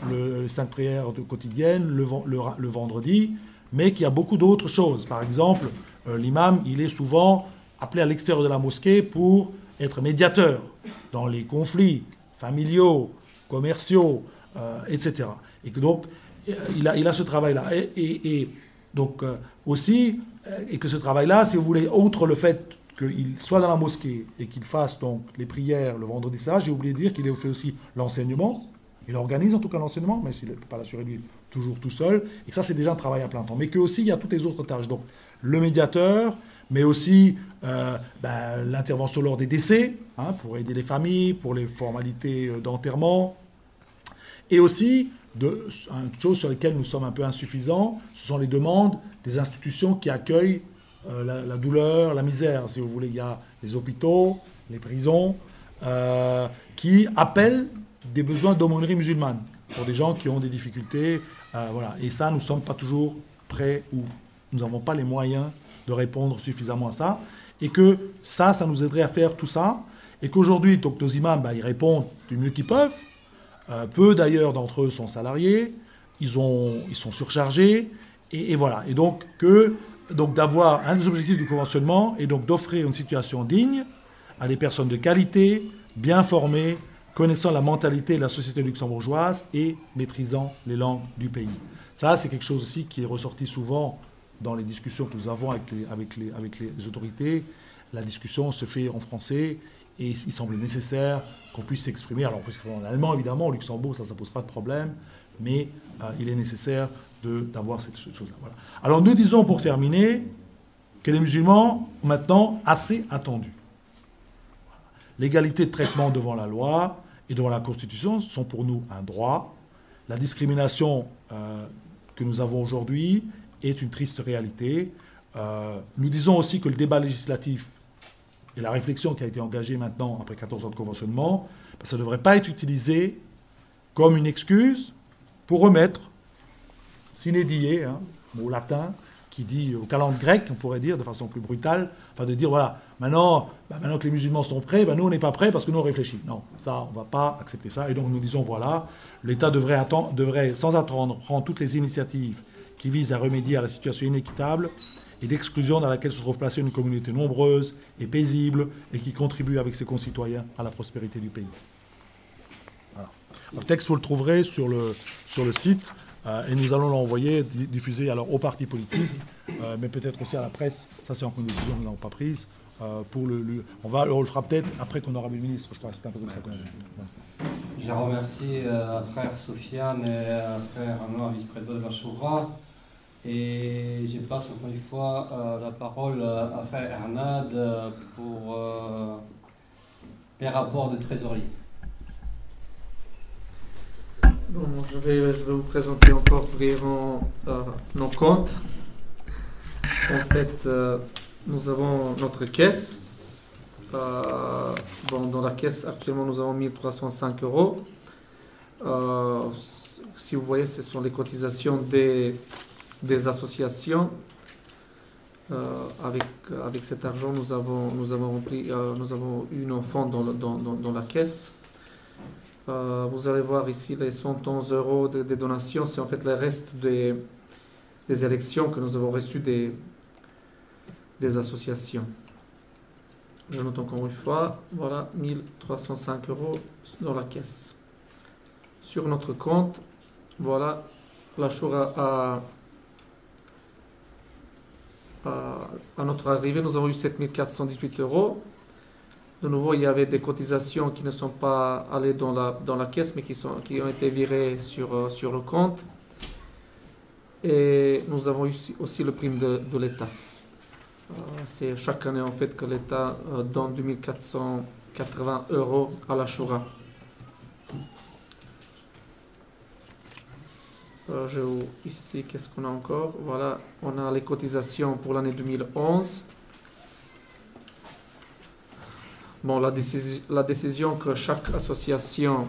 les 5 prières quotidiennes, le vendredi, mais qu'il y a beaucoup d'autres choses. Par exemple, l'imam, il est souvent appelé à l'extérieur de la mosquée pour être médiateur dans les conflits familiaux, commerciaux, etc. Et que donc, il a ce travail-là. Et donc, aussi, et que ce travail-là, si vous voulez, outre le fait qu'il soit dans la mosquée et qu'il fasse donc les prières le vendredi, ça, j'ai oublié de dire qu'il fait aussi l'enseignement. Il organise en tout cas l'enseignement, même s'il ne peut pas l'assurer lui toujours tout seul. Et ça, c'est déjà un travail à plein temps. Mais que aussi, il y a toutes les autres tâches. Donc, le médiateur, mais aussi l'intervention lors des décès, pour aider les familles, pour les formalités d'enterrement. Et aussi, une chose sur laquelle nous sommes un peu insuffisants, ce sont les demandes des institutions qui accueillent la douleur, la misère, si vous voulez. Il y a les hôpitaux, les prisons, qui appellent des besoins d'aumônerie musulmane pour des gens qui ont des difficultés. Voilà. Et ça, nous ne sommes pas toujours prêts ou nous n'avons pas les moyens de répondre suffisamment à ça. Et que ça nous aiderait à faire tout ça. Et qu'aujourd'hui, donc, nos imams, ils répondent du mieux qu'ils peuvent. Peu d'ailleurs d'entre eux sont salariés. Ils sont surchargés. Et voilà. Et donc, d'avoir un des objectifs du conventionnement et donc d'offrir une situation digne à des personnes de qualité, bien formées, connaissant la mentalité de la société luxembourgeoise et maîtrisant les langues du pays. Ça, c'est quelque chose aussi qui est ressorti souvent dans les discussions que nous avons avec les autorités. La discussion se fait en français et il semble nécessaire qu'on puisse s'exprimer. Alors, on peut s'exprimer en allemand, évidemment, au Luxembourg, ça ne pose pas de problème, mais il est nécessaire d'avoir cette chose-là. Voilà. Alors, nous disons, pour terminer, que les musulmans ont maintenant assez attendu. L'égalité de traitement devant la loi et devant la Constitution sont pour nous un droit. La discrimination que nous avons aujourd'hui est une triste réalité. Nous disons aussi que le débat législatif et la réflexion qui a été engagée maintenant, après 14 ans de conventionnement, ça ne devrait pas être utilisé comme une excuse pour remettre, sine die, mot latin, qui dit au calendrier grec, on pourrait dire de façon plus brutale, enfin de dire, voilà, maintenant que les musulmans sont prêts, nous on n'est pas prêts parce que nous on réfléchit. Non, ça, on ne va pas accepter ça. Et donc nous disons, voilà, l'État devrait sans attendre, prendre toutes les initiatives qui visent à remédier à la situation inéquitable et d'exclusion dans laquelle se trouve placée une communauté nombreuse et paisible et qui contribue avec ses concitoyens à la prospérité du pays. Voilà. Le texte, vous le trouverez sur le site. Et nous allons l'envoyer, diffuser alors aux partis politiques, mais peut-être aussi à la presse. Ça, c'est encore une décision que nous n'avons pas prise. On le fera peut-être après qu'on aura vu le ministre. Je crois que c'est un peu comme ça qu'on a vu. Voilà. Je remercie frère Sofiane et frère Anouar, vice-président de la Choura. Et je passe encore une fois la parole à frère Ernad pour les rapports de trésorerie. Bon, je vais vous présenter encore brièvement nos comptes. En fait, nous avons notre caisse. Dans la caisse, actuellement, nous avons 1305 euros. Si vous voyez, ce sont les cotisations des associations. Avec cet argent, nous avons eu nos fonds dans la caisse. Vous allez voir ici les 111 euros des donations. C'est en fait le reste des élections que nous avons reçues des associations. Je note encore une fois, voilà, 1305 euros dans la caisse. Sur notre compte, voilà, la Choura à notre arrivée, nous avons eu 7418 euros. De nouveau, il y avait des cotisations qui ne sont pas allées dans la caisse, mais qui ont été virées sur le compte. Et nous avons eu aussi le prime de l'État. C'est chaque année en fait que l'État donne 2480 euros à la Choura. Ici, qu'est-ce qu'on a encore? Voilà, on a les cotisations pour l'année 2011. Bon, la décision que chaque association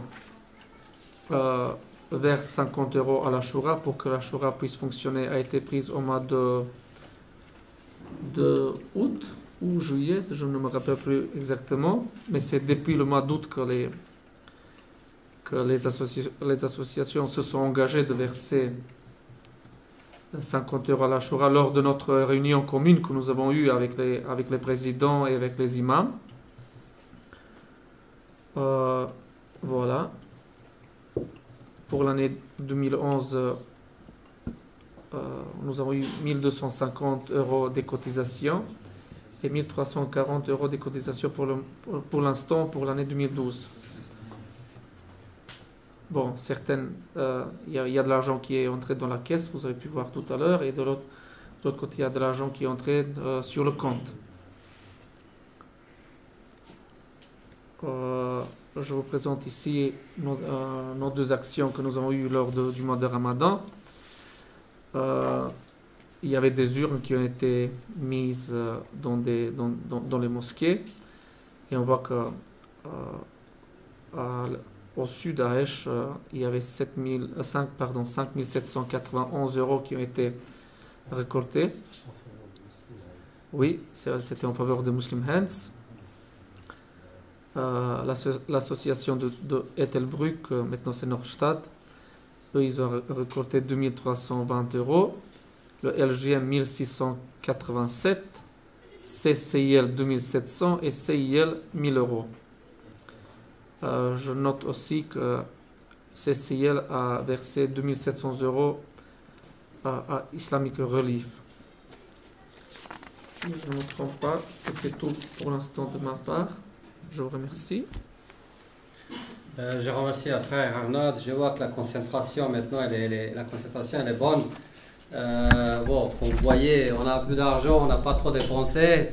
verse 50 euros à la Choura pour que la Choura puisse fonctionner a été prise au mois de août ou juillet, je ne me rappelle plus exactement, mais c'est depuis le mois d'août que les associations se sont engagées de verser 50 euros à la Choura lors de notre réunion commune que nous avons eue avec les présidents et avec les imams. Voilà. Pour l'année 2011, nous avons eu 1250 euros des cotisations et 1340 euros des cotisations pour l'instant pour l'année 2012. Bon, il y a de l'argent qui est entré dans la caisse, vous avez pu voir tout à l'heure, et de l'autre côté, il y a de l'argent qui est entré sur le compte. Je vous présente ici nos deux actions que nous avons eues lors du mois de Ramadan. Il y avait des urnes qui ont été mises dans les mosquées, et on voit que au sud à Esch, il y avait 5791 euros qui ont été récoltés. Oui, c'était en faveur de Muslim Hands. L'association de Ettelbruck, maintenant c'est Nordstadt, eux ils ont récolté 2320 euros. Le LGM 1687, CCIL 2700 et CIL 1000 euros. Je note aussi que CCIL a versé 2700 euros à Islamic Relief. Si je ne me trompe pas, c'était tout pour l'instant de ma part. Je vous remercie. Je remercie à frère Arnaud. Je vois que la concentration maintenant, elle est bonne. Bon, comme vous voyez, on a plus d'argent, on n'a pas trop dépensé.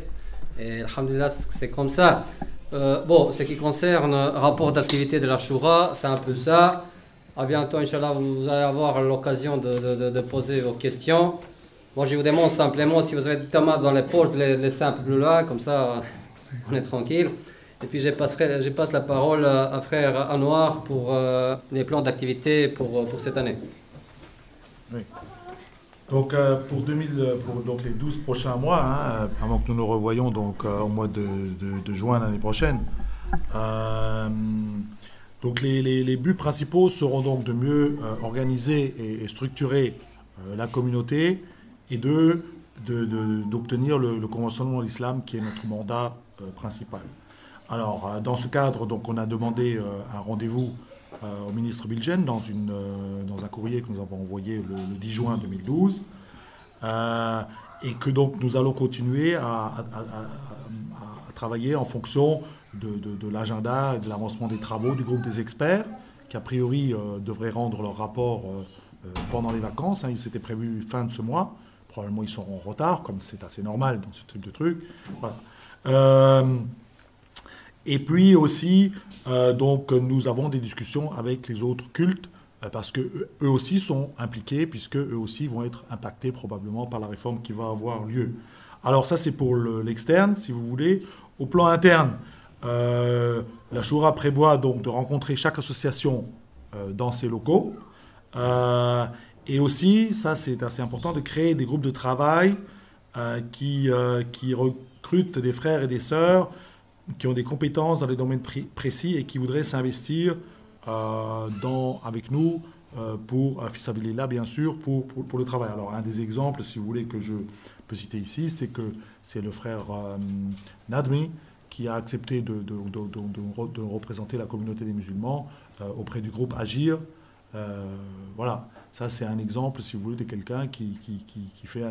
Et alhamdoulilah, c'est comme ça. Bon, ce qui concerne le rapport d'activité de la Choura, c'est un peu ça. À bientôt, Inch'Allah, vous allez avoir l'occasion de poser vos questions. Moi, je vous demande simplement si vous avez des tomates dans les poches, les simples bleus là, comme ça, on est tranquille. Et puis, je passe la parole à frère Anouar pour les plans d'activité pour cette année. Oui. Donc, pour les 12 prochains mois, avant que nous nous revoyions donc, au mois de juin l'année prochaine, donc les buts principaux seront donc de mieux organiser et structurer la communauté et d'obtenir le conventionnement de l'islam qui est notre mandat principal. Alors, dans ce cadre, donc, on a demandé un rendez-vous au ministre Bilgen dans un courrier que nous avons envoyé le 10 juin 2012 et que donc nous allons continuer à travailler en fonction de l'agenda et de l'avancement des travaux du groupe des experts qui a priori devraient rendre leur rapport pendant les vacances. Hein. Ils s'étaient prévus fin de ce mois. Probablement ils seront en retard, comme c'est assez normal dans ce type de truc. Voilà. Et puis aussi, donc, nous avons des discussions avec les autres cultes, parce qu'eux aussi sont impliqués, puisque eux aussi vont être impactés probablement par la réforme qui va avoir lieu. Alors ça, c'est pour l'externe, si vous voulez. Au plan interne, la Shura prévoit donc de rencontrer chaque association dans ses locaux. Et aussi, ça c'est assez important, de créer des groupes de travail qui recrutent des frères et des sœurs qui ont des compétences dans des domaines précis et qui voudraient s'investir avec nous pour Fisabilillah, bien sûr, pour le travail. Alors, un des exemples, si vous voulez, que je peux citer ici, c'est le frère Nadmi qui a accepté de représenter la communauté des musulmans auprès du groupe Agir. Voilà, ça c'est un exemple, si vous voulez, de quelqu'un qui fait.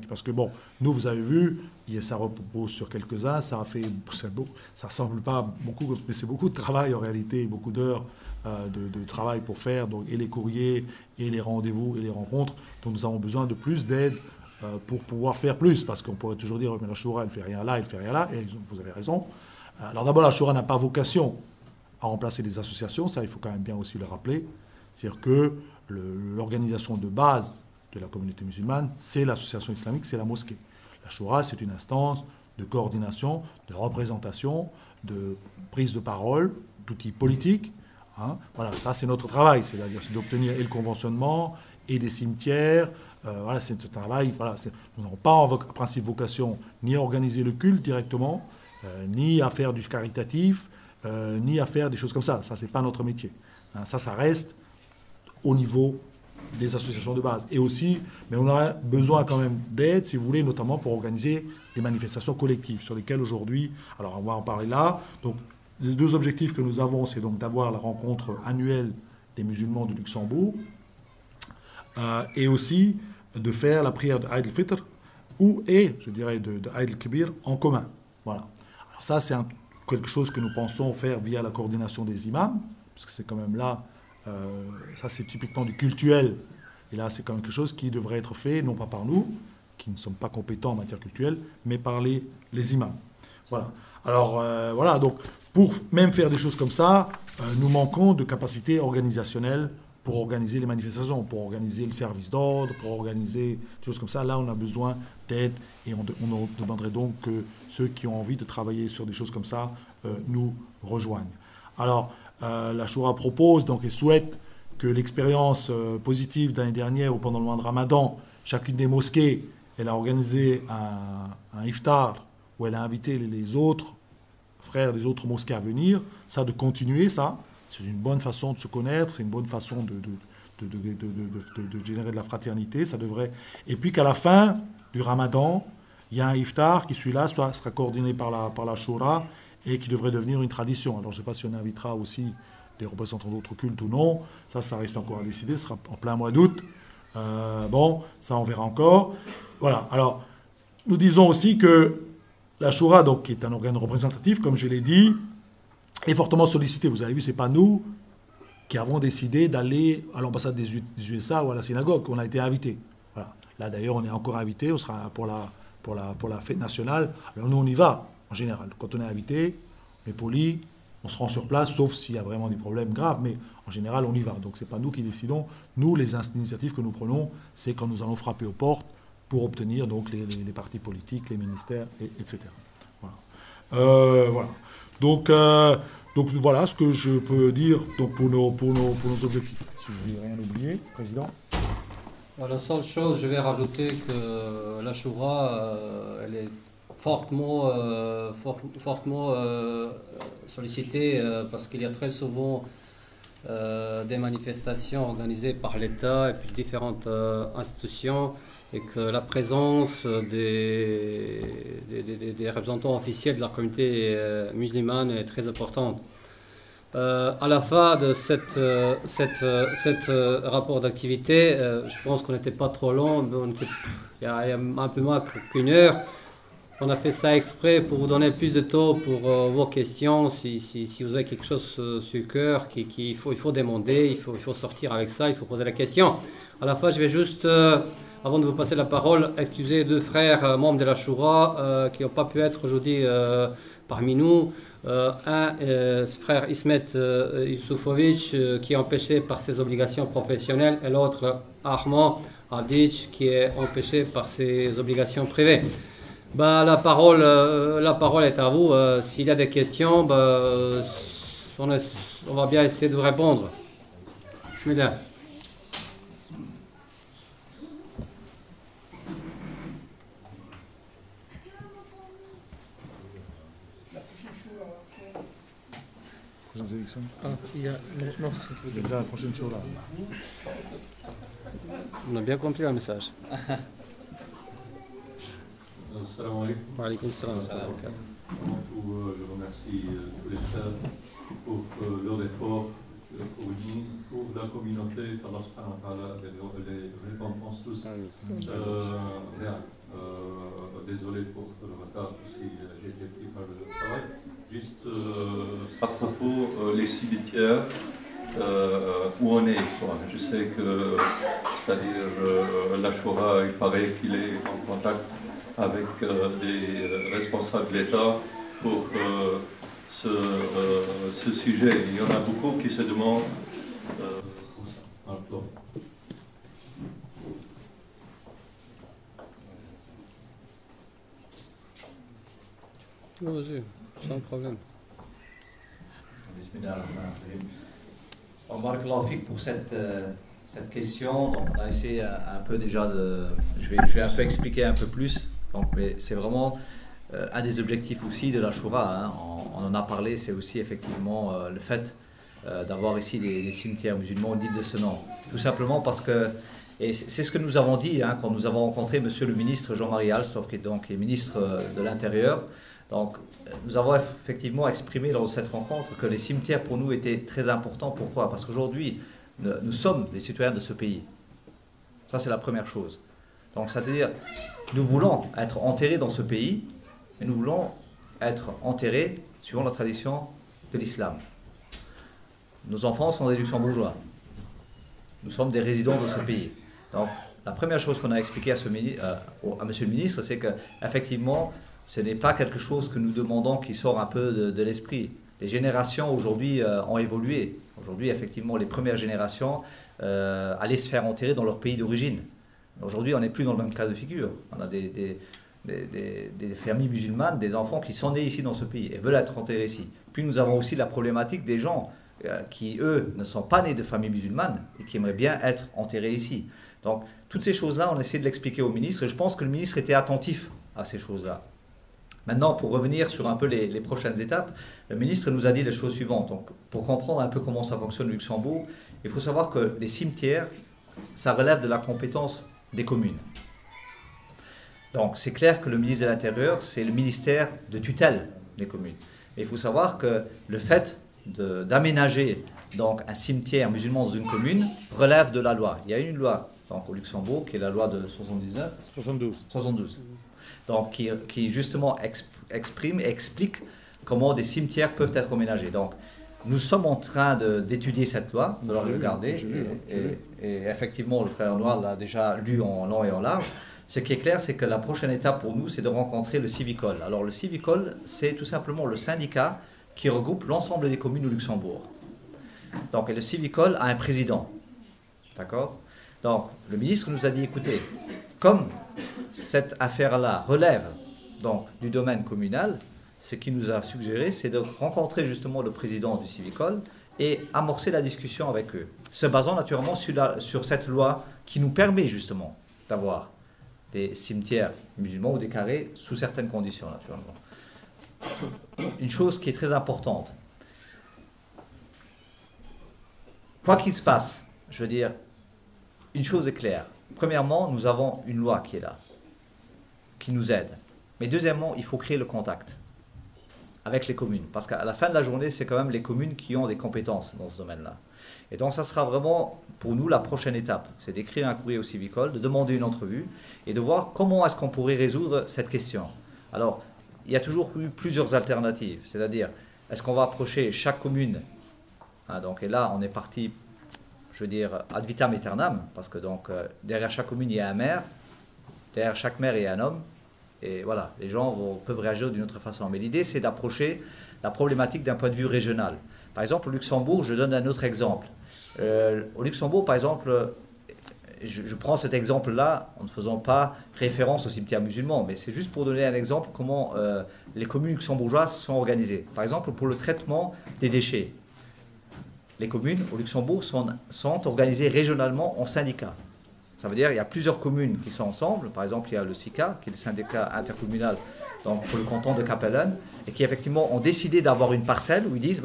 Parce que bon, nous, vous avez vu, ça repose sur quelques-uns, ça ressemble pas beaucoup, mais c'est beaucoup de travail en réalité, beaucoup d'heures de travail pour faire, donc, et les courriers, et les rendez-vous, et les rencontres. Donc nous avons besoin de plus d'aide pour pouvoir faire plus, parce qu'on pourrait toujours dire, mais la Shura, elle ne fait rien là, elle ne fait rien là, et vous avez raison. Alors d'abord, la Shura n'a pas vocation à remplacer les associations, ça il faut quand même bien aussi le rappeler. C'est-à-dire que l'organisation de base de la communauté musulmane, c'est l'association islamique, c'est la mosquée. La Shura, c'est une instance de coordination, de représentation, de prise de parole, d'outils politiques. Hein. Voilà, ça c'est notre travail, c'est-à-dire d'obtenir et le conventionnement et des cimetières. Voilà, c'est un travail. Voilà, nous n'avons pas en principe vocation ni à organiser le culte directement, ni à faire du caritatif, ni à faire des choses comme ça. Ça, c'est pas notre métier. Hein, ça reste au niveau des associations de base. Et aussi, mais on a besoin quand même d'aide, si vous voulez, notamment pour organiser des manifestations collectives, sur lesquelles aujourd'hui, alors on va en parler là. Donc, les deux objectifs que nous avons, c'est donc d'avoir la rencontre annuelle des musulmans de Luxembourg, et aussi de faire la prière de Eid al-Fitr, je dirais, de Eid al-Kibir en commun. Voilà. Alors ça, c'est quelque chose que nous pensons faire via la coordination des imams, parce que c'est quand même là, ça c'est typiquement du cultuel, et là c'est quand même quelque chose qui devrait être fait, non pas par nous, qui ne sommes pas compétents en matière cultuelle, mais par les imams. Voilà. Alors voilà, donc pour même faire des choses comme ça, nous manquons de capacité organisationnelle pour organiser les manifestations, pour organiser le service d'ordre, pour organiser des choses comme ça. Là, on a besoin d'aide, et on demanderait donc que ceux qui ont envie de travailler sur des choses comme ça nous rejoignent. Alors, la Shura propose donc, et souhaite que l'expérience positive d'année dernière ou pendant le mois de Ramadan, chacune des mosquées, elle a organisé un iftar où elle a invité les autres frères des autres mosquées à venir. Ça, de continuer, ça, c'est une bonne façon de se connaître, c'est une bonne façon de générer de la fraternité. Ça devrait. Et puis qu'à la fin du Ramadan, il y a un iftar qui, celui-là, sera coordonné par la Shura, et qui devrait devenir une tradition. Alors, je ne sais pas si on invitera aussi des représentants d'autres cultes ou non. Ça reste encore à décider. Ce sera en plein mois d'août. Bon, ça, on verra encore. Voilà. Alors, nous disons aussi que la Shura, donc, qui est un organe représentatif, comme je l'ai dit, est fortement sollicité. Vous avez vu, ce n'est pas nous qui avons décidé d'aller à l'ambassade des USA ou à la synagogue. On a été invités. Voilà. Là, d'ailleurs, on est encore invités. On sera pour la fête nationale. Alors, nous, on y va. En général, quand on est invité, on est poli, on se rend sur place, sauf s'il y a vraiment des problèmes graves, mais en général, on y va. Donc, ce n'est pas nous qui décidons. Nous, les initiatives que nous prenons, c'est quand nous allons frapper aux portes pour obtenir donc, les partis politiques, les ministères, etc. Voilà. Voilà. Donc, voilà ce que je peux dire donc, pour nos objectifs. Si je n'ai rien oublié, Président. La seule chose, je vais rajouter que la Shura, elle est fortement sollicité parce qu'il y a très souvent des manifestations organisées par l'État et puis différentes institutions, et que la présence des représentants officiels de la communauté musulmane est très importante. À la fin de cette rapport d'activité, je pense qu'on n'était pas trop long, il y a un peu moins qu'une heure. On a fait ça exprès pour vous donner plus de temps pour vos questions. Si vous avez quelque chose sur le cœur, il faut demander, il faut sortir avec ça, il faut poser la question. À la fois, je vais juste, avant de vous passer la parole, excuser deux frères membres de la Shura qui n'ont pas pu être aujourd'hui parmi nous. Frère Ismet Youssoufovic qui est empêché par ses obligations professionnelles et l'autre Ahmad Adic qui est empêché par ses obligations privées. La parole est à vous. S'il y a des questions, on va bien essayer de vous répondre. Bismillah. Prochaines élections. Ah, il y a... Non, c'est... Déjà la prochaine show là. On a bien compris le message. Assalamu alaikum. Wa alaykoum salam. Je remercie tous les frères pour leur effort pour la communauté, qu'Allah subhanahu wa ta'ala les récompense tous. Désolé pour le retard si j'ai été pris par le travail. Juste à propos des cimetières, où on est. Je sais que, c'est-à-dire la Shura, il paraît qu'il est en contact avec des responsables de l'État pour ce sujet. Il y en a beaucoup qui se demandent un plan. Vas-y, sans problème. Barakallahu fik pour cette question. Donc, on a essayé un peu déjà de... Je vais un peu expliquer un peu plus. Donc, mais c'est vraiment un des objectifs aussi de la Shura. Hein. On en a parlé, c'est aussi effectivement le fait d'avoir ici des cimetières musulmans dits de ce nom. Tout simplement parce que, et c'est ce que nous avons dit hein, quand nous avons rencontré Monsieur le ministre Jean-Marie Alstorf, qui est donc le ministre de l'Intérieur. Donc, nous avons effectivement exprimé lors de cette rencontre que les cimetières pour nous étaient très importants. Pourquoi? Parce qu'aujourd'hui, nous sommes des citoyens de ce pays. Ça, c'est la première chose. Donc, c'est-à-dire, nous voulons être enterrés dans ce pays, mais nous voulons être enterrés suivant la tradition de l'islam. Nos enfants sont des luxembourgeois. Nous sommes des résidents de ce pays. Donc, la première chose qu'on a expliqué à Monsieur le ministre, c'est qu'effectivement, ce n'est pas quelque chose que nous demandons qui sort un peu de l'esprit. Les générations aujourd'hui ont évolué. Aujourd'hui, effectivement, les premières générations allaient se faire enterrer dans leur pays d'origine. Aujourd'hui, on n'est plus dans le même cas de figure. On a des familles musulmanes, des enfants qui sont nés ici dans ce pays et veulent être enterrés ici. Puis nous avons aussi la problématique des gens qui, eux, ne sont pas nés de familles musulmanes et qui aimeraient bien être enterrés ici. Donc, toutes ces choses-là, on essaie de l'expliquer au ministre et je pense que le ministre était attentif à ces choses-là. Maintenant, pour revenir sur un peu les prochaines étapes, le ministre nous a dit les choses suivantes. Donc, pour comprendre un peu comment ça fonctionne au Luxembourg, il faut savoir que les cimetières, ça relève de la compétence des communes. Donc, c'est clair que le ministre de l'Intérieur, c'est le ministère de tutelle des communes. Mais il faut savoir que le fait d'aménager donc un cimetière musulman dans une commune relève de la loi. Il y a une loi donc, au Luxembourg qui est la loi de 72. Donc, qui justement exprime et explique comment des cimetières peuvent être aménagés. Donc, nous sommes en train d'étudier cette loi, de la regarder, et effectivement, le frère Noir l'a déjà lu en long et en large. Ce qui est clair, c'est que la prochaine étape pour nous, c'est de rencontrer le Civicol. Alors, le Civicol, c'est tout simplement le syndicat qui regroupe l'ensemble des communes au Luxembourg. Donc, et le Civicol a un président. D'accord? Donc, le ministre nous a dit, écoutez, comme cette affaire-là relève donc du domaine communal, ce qu'il nous a suggéré, c'est de rencontrer justement le président du Civicol et amorcer la discussion avec eux, se basant naturellement sur cette loi qui nous permet justement d'avoir des cimetières musulmans ou des carrés sous certaines conditions naturellement. Une chose qui est très importante, quoi qu'il se passe, je veux dire, une chose est claire. Premièrement, nous avons une loi qui est là, qui nous aide. Mais deuxièmement, il faut créer le contact avec les communes. Parce qu'à la fin de la journée, c'est quand même les communes qui ont des compétences dans ce domaine-là. Et donc, ça sera vraiment, pour nous, la prochaine étape. C'est d'écrire un courrier au Civicol, de demander une entrevue et de voir comment est-ce qu'on pourrait résoudre cette question. Alors, il y a toujours eu plusieurs alternatives. C'est-à-dire, est-ce qu'on va approcher chaque commune, hein, donc, et là, on est parti, je veux dire, ad vitam aeternam, parce que donc, derrière chaque commune, il y a un maire, derrière chaque maire, il y a un homme, et voilà, les gens peuvent réagir d'une autre façon. Mais l'idée, c'est d'approcher la problématique d'un point de vue régional. Par exemple, au Luxembourg, je donne un autre exemple. Au Luxembourg, par exemple, je prends cet exemple-là en ne faisant pas référence au cimetière musulman, mais c'est juste pour donner un exemple comment les communes luxembourgeoises sont organisées. Par exemple, pour le traitement des déchets, les communes au Luxembourg sont organisées régionalement en syndicats. Ça veut dire qu'il y a plusieurs communes qui sont ensemble. Par exemple, il y a le SICA, qui est le syndicat intercommunal donc pour le canton de Capellen, et qui effectivement ont décidé d'avoir une parcelle où ils disent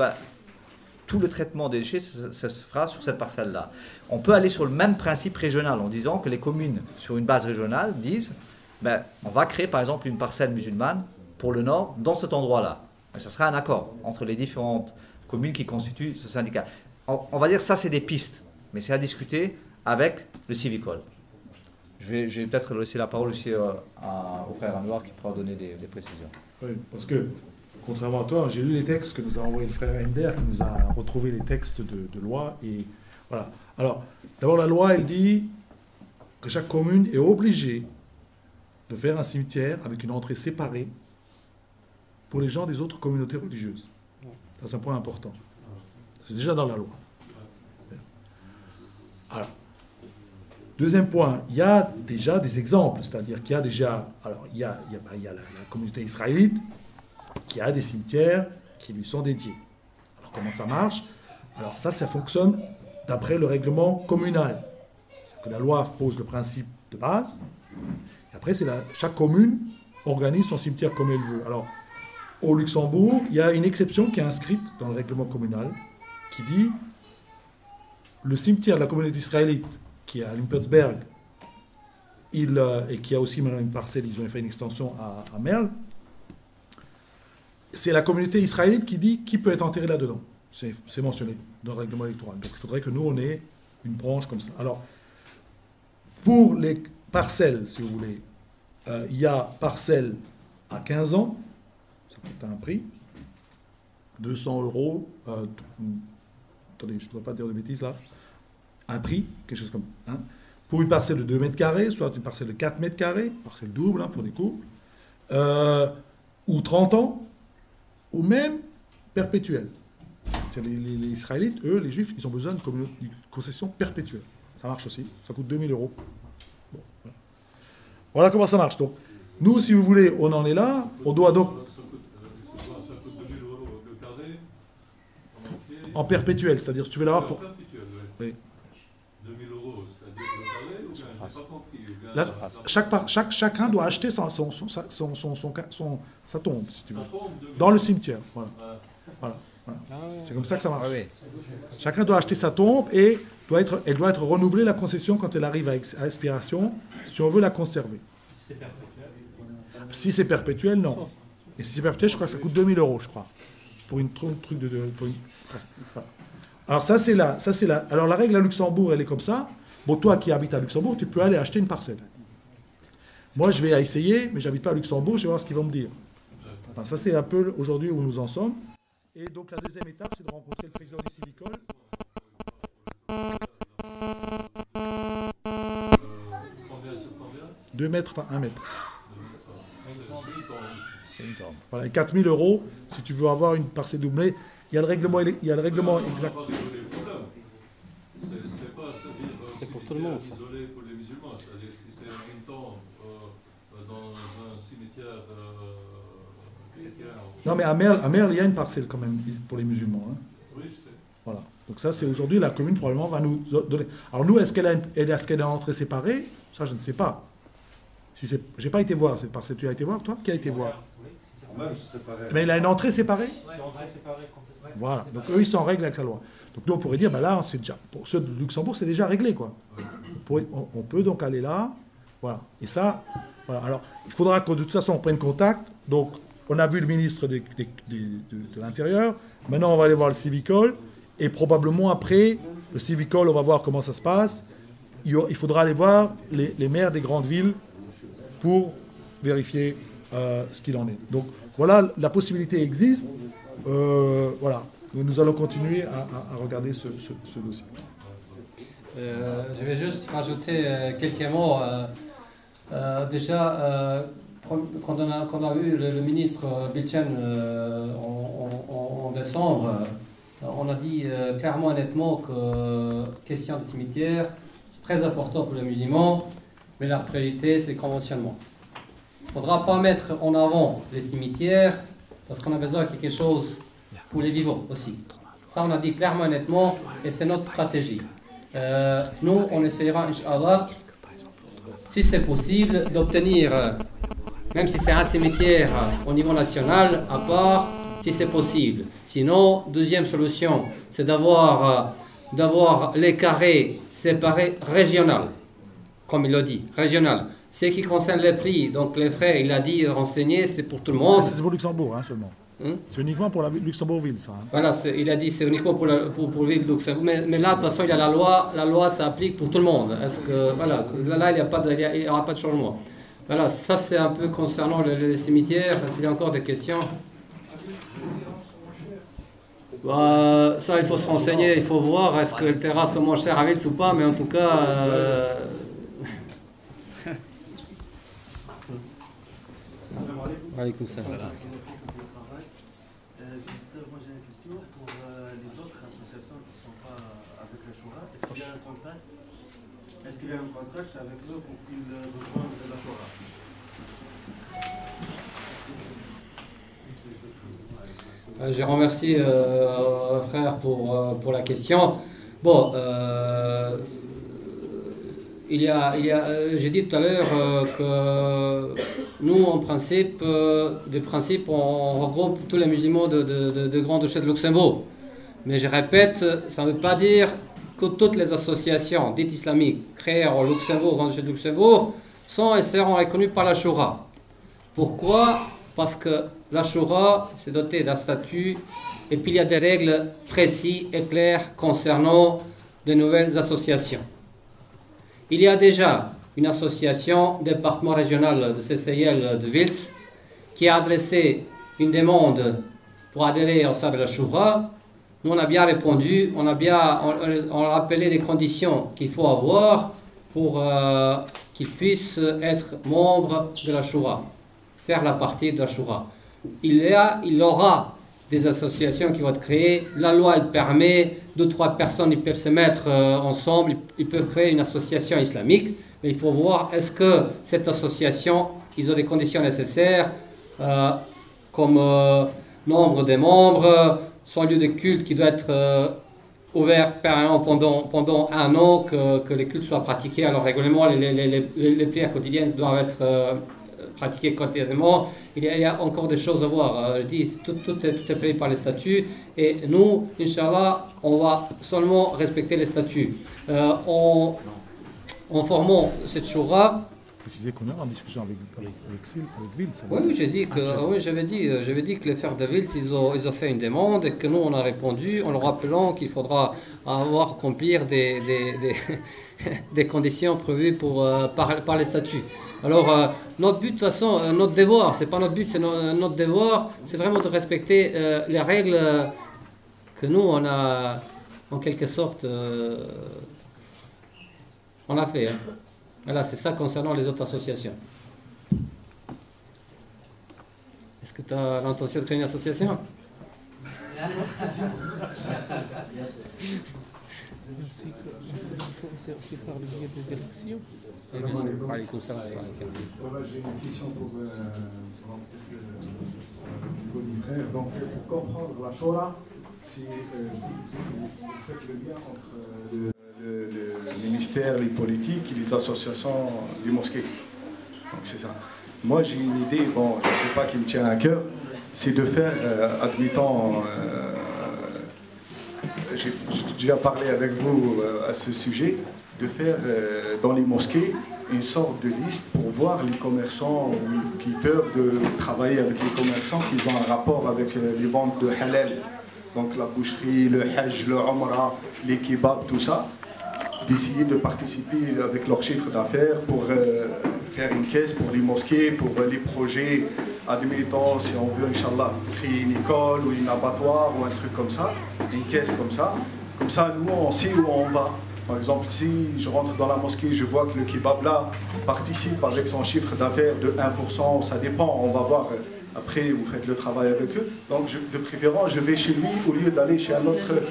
tout le traitement des déchets ça se fera sur cette parcelle-là. On peut aller sur le même principe régional en disant que les communes, sur une base régionale, disent on va créer par exemple une parcelle musulmane pour le Nord dans cet endroit-là. Et ça sera un accord entre les différentes communes qui constituent ce syndicat. On va dire ça, c'est des pistes, mais c'est à discuter avec le Civicol. Je vais peut-être laisser la parole aussi au frère Anouar qui pourra donner des précisions. Oui, parce que, contrairement à toi, j'ai lu les textes que nous a envoyé le frère Ender, qui nous a retrouvé les textes de loi. Et voilà. Alors, d'abord, la loi, elle dit que chaque commune est obligée de faire un cimetière avec une entrée séparée pour les gens des autres communautés religieuses. Ça, c'est un point important. C'est déjà dans la loi. Alors, deuxième point, il y a déjà des exemples, c'est-à-dire qu'il y a déjà, alors il y a la communauté israélite qui a des cimetières qui lui sont dédiés. Alors comment ça marche? Alors ça fonctionne d'après le règlement communal. C'est que la loi pose le principe de base, et après chaque commune organise son cimetière comme elle veut. Alors au Luxembourg, il y a une exception qui est inscrite dans le règlement communal qui dit le cimetière de la communauté israélite qui est à Limpertsberg, et qui a aussi maintenant une parcelle, ils ont fait une extension à Merle, c'est la communauté israélite qui dit qui peut être enterré là-dedans. C'est mentionné dans le règlement électoral. Donc il faudrait que nous, on ait une branche comme ça. Alors, pour les parcelles, si vous voulez, il y a parcelle à 15 ans, ça coûte un prix, 200 €, attendez, je ne voudrais pas dire de bêtises là, un prix, quelque chose comme ça. Pour une parcelle de 2 mètres carrés, soit une parcelle de 4 mètres carrés, parcelle double pour des couples, ou 30 ans, ou même perpétuelle. Les Israélites, eux, les Juifs, ils ont besoin d'une concession perpétuelle. Ça marche aussi, ça coûte 2000 €. Bon, voilà comment ça marche. Donc, nous, si vous voulez, on en est là, on doit donc... Ça coûte 2000 € le carré en perpétuel, c'est-à dire si tu veux l'avoir pour... Oui. 2000 €, c'est-à-dire le carré, ou bien je n'ai pas compris. Là, chacun doit acheter sa tombe, si tu veux, dans le cimetière. Voilà. C'est comme ça que ça marche. Chacun doit acheter sa tombe et elle doit être renouvelée, la concession, quand elle arrive à expiration, si on veut la conserver. Si c'est perpétuel, non. Et si c'est perpétuel, je crois que ça coûte 2000 €, je crois, pour une truc voilà. Alors ça c'est là. Alors la règle à Luxembourg, elle est comme ça. Bon, toi qui habites à Luxembourg, tu peux aller acheter une parcelle. Moi, je vais essayer, mais j'habite pas à Luxembourg, je vais voir ce qu'ils vont me dire. Alors, ça c'est un peu aujourd'hui où nous en sommes. Et donc la deuxième étape, c'est de rencontrer le président du Civicol. Combien sur combien 2 mètres par 1 mètre. C'est une tombe. Voilà, et 4000 € si tu veux avoir une parcelle doublée. Il y a le règlement exact. C'est pour tout le monde, ça. Isolé pour les musulmans, c'est-à-dire si c'est une tombe dans un cimetière chrétien. Non, mais à Merle, il y a une parcelle quand même pour les musulmans. Hein. Oui, je sais. Voilà. Donc ça, c'est aujourd'hui, la commune probablement va nous donner. Alors nous, est-ce qu'elle a une entrée séparée? Ça, je ne sais pas. Si j'ai pas été voir cette parcelle. Tu as été voir, toi? Qui a été voir? Mais il a une entrée séparée? Voilà. Donc eux, ils sont en règle avec la loi. Donc nous, on pourrait dire, là, c'est déjà, pour ceux de Luxembourg, c'est déjà réglé, quoi. On peut donc aller là. Voilà. Et ça, voilà. Alors, il faudra que de toute façon, on prenne contact. Donc, on a vu le ministre de l'Intérieur. Maintenant, on va aller voir le Civicol. Et probablement après, le Civicol, on va voir comment ça se passe. Il faudra aller voir les maires des grandes villes pour vérifier ce qu'il en est. Donc voilà, la possibilité existe. Voilà, nous allons continuer à regarder ce dossier. Je vais juste rajouter quelques mots. Déjà, quand on a vu le ministre Bilchen en décembre, on a dit clairement et nettement que question de cimetière, c'est très important pour les musulmans, mais la priorité, c'est le conventionnement. Il ne faudra pas mettre en avant les cimetières, parce qu'on a besoin de quelque chose pour les vivants aussi. Ça, on a dit clairement et nettement, et c'est notre stratégie. Nous, on essaiera, Inch'Allah, si c'est possible, d'obtenir, même si c'est un cimetière au niveau national, à part, si c'est possible. Sinon, deuxième solution, c'est d'avoir les carrés séparés régional, comme il l'a dit, régional. Ce qui concerne les prix, donc les frais, il a dit renseigner, c'est pour tout le monde. C'est pour Luxembourg seulement. C'est uniquement pour la Luxembourg-Ville, ça. Voilà, il a dit c'est uniquement pour la ville de Luxembourg. Mais là, de toute façon, il y a la loi s'applique pour tout le monde. Est-ce que, voilà, là, il n'y aura pas de changement. Voilà, ça c'est un peu concernant les cimetières. S'il y a encore des questions. Ça, il faut se renseigner, il faut voir est-ce que le terrasse est moins cher à Vils ou pas, mais en tout cas. Alaykoum salam. Moi j'ai une question pour les autres associations qui ne sont pas avec la Shura. Est-ce qu'il y a un contact avec eux pour qu'ils rejoignent la Shura? Je remercie frère pour la question. Bon, j'ai dit tout à l'heure que nous, en principe, on regroupe tous les musulmans de Grand-Duché de Luxembourg. Mais je répète, ça ne veut pas dire que toutes les associations dites islamiques créées au Luxembourg, Grand-Duché de Luxembourg, sont et seront reconnues par la Shura. Pourquoi ? Parce que la Shura s'est dotée d'un statut et puis il y a des règles précises et claires concernant de nouvelles associations. Il y a déjà une association, département régional de CCIL de Vils, qui a adressé une demande pour adhérer au sein de la Shura. Nous, on a bien répondu, on a rappelé des conditions qu'il faut avoir pour qu'ils puissent être membres de la Shura, faire la partie de la Shura. Il y aura des associations qui vont être créées. La loi, elle permet, 2-3 personnes, ils peuvent se mettre ensemble, ils peuvent créer une association islamique. Mais il faut voir, est-ce que cette association, ils ont des conditions nécessaires, comme nombre de membres, son lieu de culte qui doit être ouvert permanent pendant un an, que les cultes soient pratiqués. Alors, régulièrement, les prières quotidiennes doivent être pratiquées quotidiennement. Il y a encore des choses à voir. Je dis, tout est prévu par les statuts. Et nous, Inch'Allah, on va seulement respecter les statuts. En formant cette Shura. Préciser qu'on est en discussion avec Vils. Oui, j'avais dit que les frères de Vils, ils ont fait une demande et que nous, on a répondu en leur rappelant qu'il faudra accomplir des conditions prévues par les statuts. Alors, notre but, de toute façon, notre devoir, c'est pas notre but, c'est notre devoir, c'est vraiment de respecter les règles que nous, on a, en quelque sorte, on a fait. Voilà, c'est ça concernant les autres associations. Est-ce que tu as l'intention de créer une association ? C'est aussi par le biais des élections. J'ai une question pour frère. Donc, pour comprendre la Shura, si vous faites le lien entre le ministère, les politiques et les associations des mosquées. Donc, c'est ça. Moi, j'ai une idée, bon, je ne sais pas qui me tient à cœur, c'est de faire, admettons, j'ai déjà parlé avec vous à ce sujet, de faire dans les mosquées une sorte de liste pour voir les commerçants qui peuvent travailler avec les commerçants qui ont un rapport avec les ventes de halal, donc la boucherie, le hajj, le umrah, les kebabs, tout ça. d'essayer de participer avec leur chiffre d'affaires pour faire une caisse pour les mosquées, pour les projets, admettons, si on veut, Inch'Allah, créer une école ou un abattoir ou un truc comme ça, une caisse comme ça. Comme ça, nous, on sait où on va. Par exemple, si je rentre dans la mosquée, je vois que le kebab là participe avec son chiffre d'affaires de 1%, ça dépend, on va voir. Après, vous faites le travail avec eux. Donc, de préférence, je vais chez lui au lieu d'aller chez un autre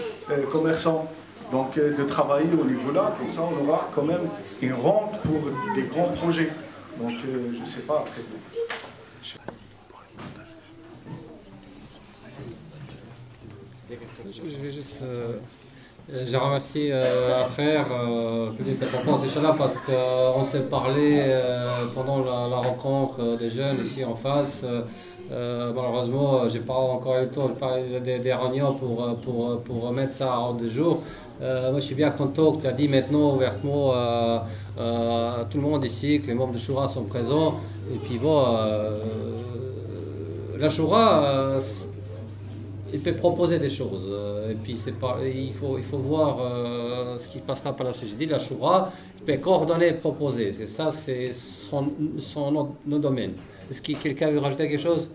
commerçant. Donc, de travailler au niveau là, comme ça, on aura quand même une rente pour des grands projets. Donc, je ne sais pas après. Je vais juste. J'ai remercié frère que tu proposé cela parce qu'on s'est parlé pendant la rencontre des jeunes ici en face. Malheureusement, j'ai pas encore eu le temps de parler des réunions pour mettre ça à ordre du jour. Moi, je suis bien content que tu as dit maintenant ouvertement à tout le monde ici que les membres de Shura sont présents. Et puis bon, la Shura, il peut proposer des choses. Et puis il faut voir ce qui se passera par la suite. Je dis la Shura, il peut coordonner et proposer. C'est ça, c'est nos domaines. Est-ce que quelqu'un veut rajouter quelque chose?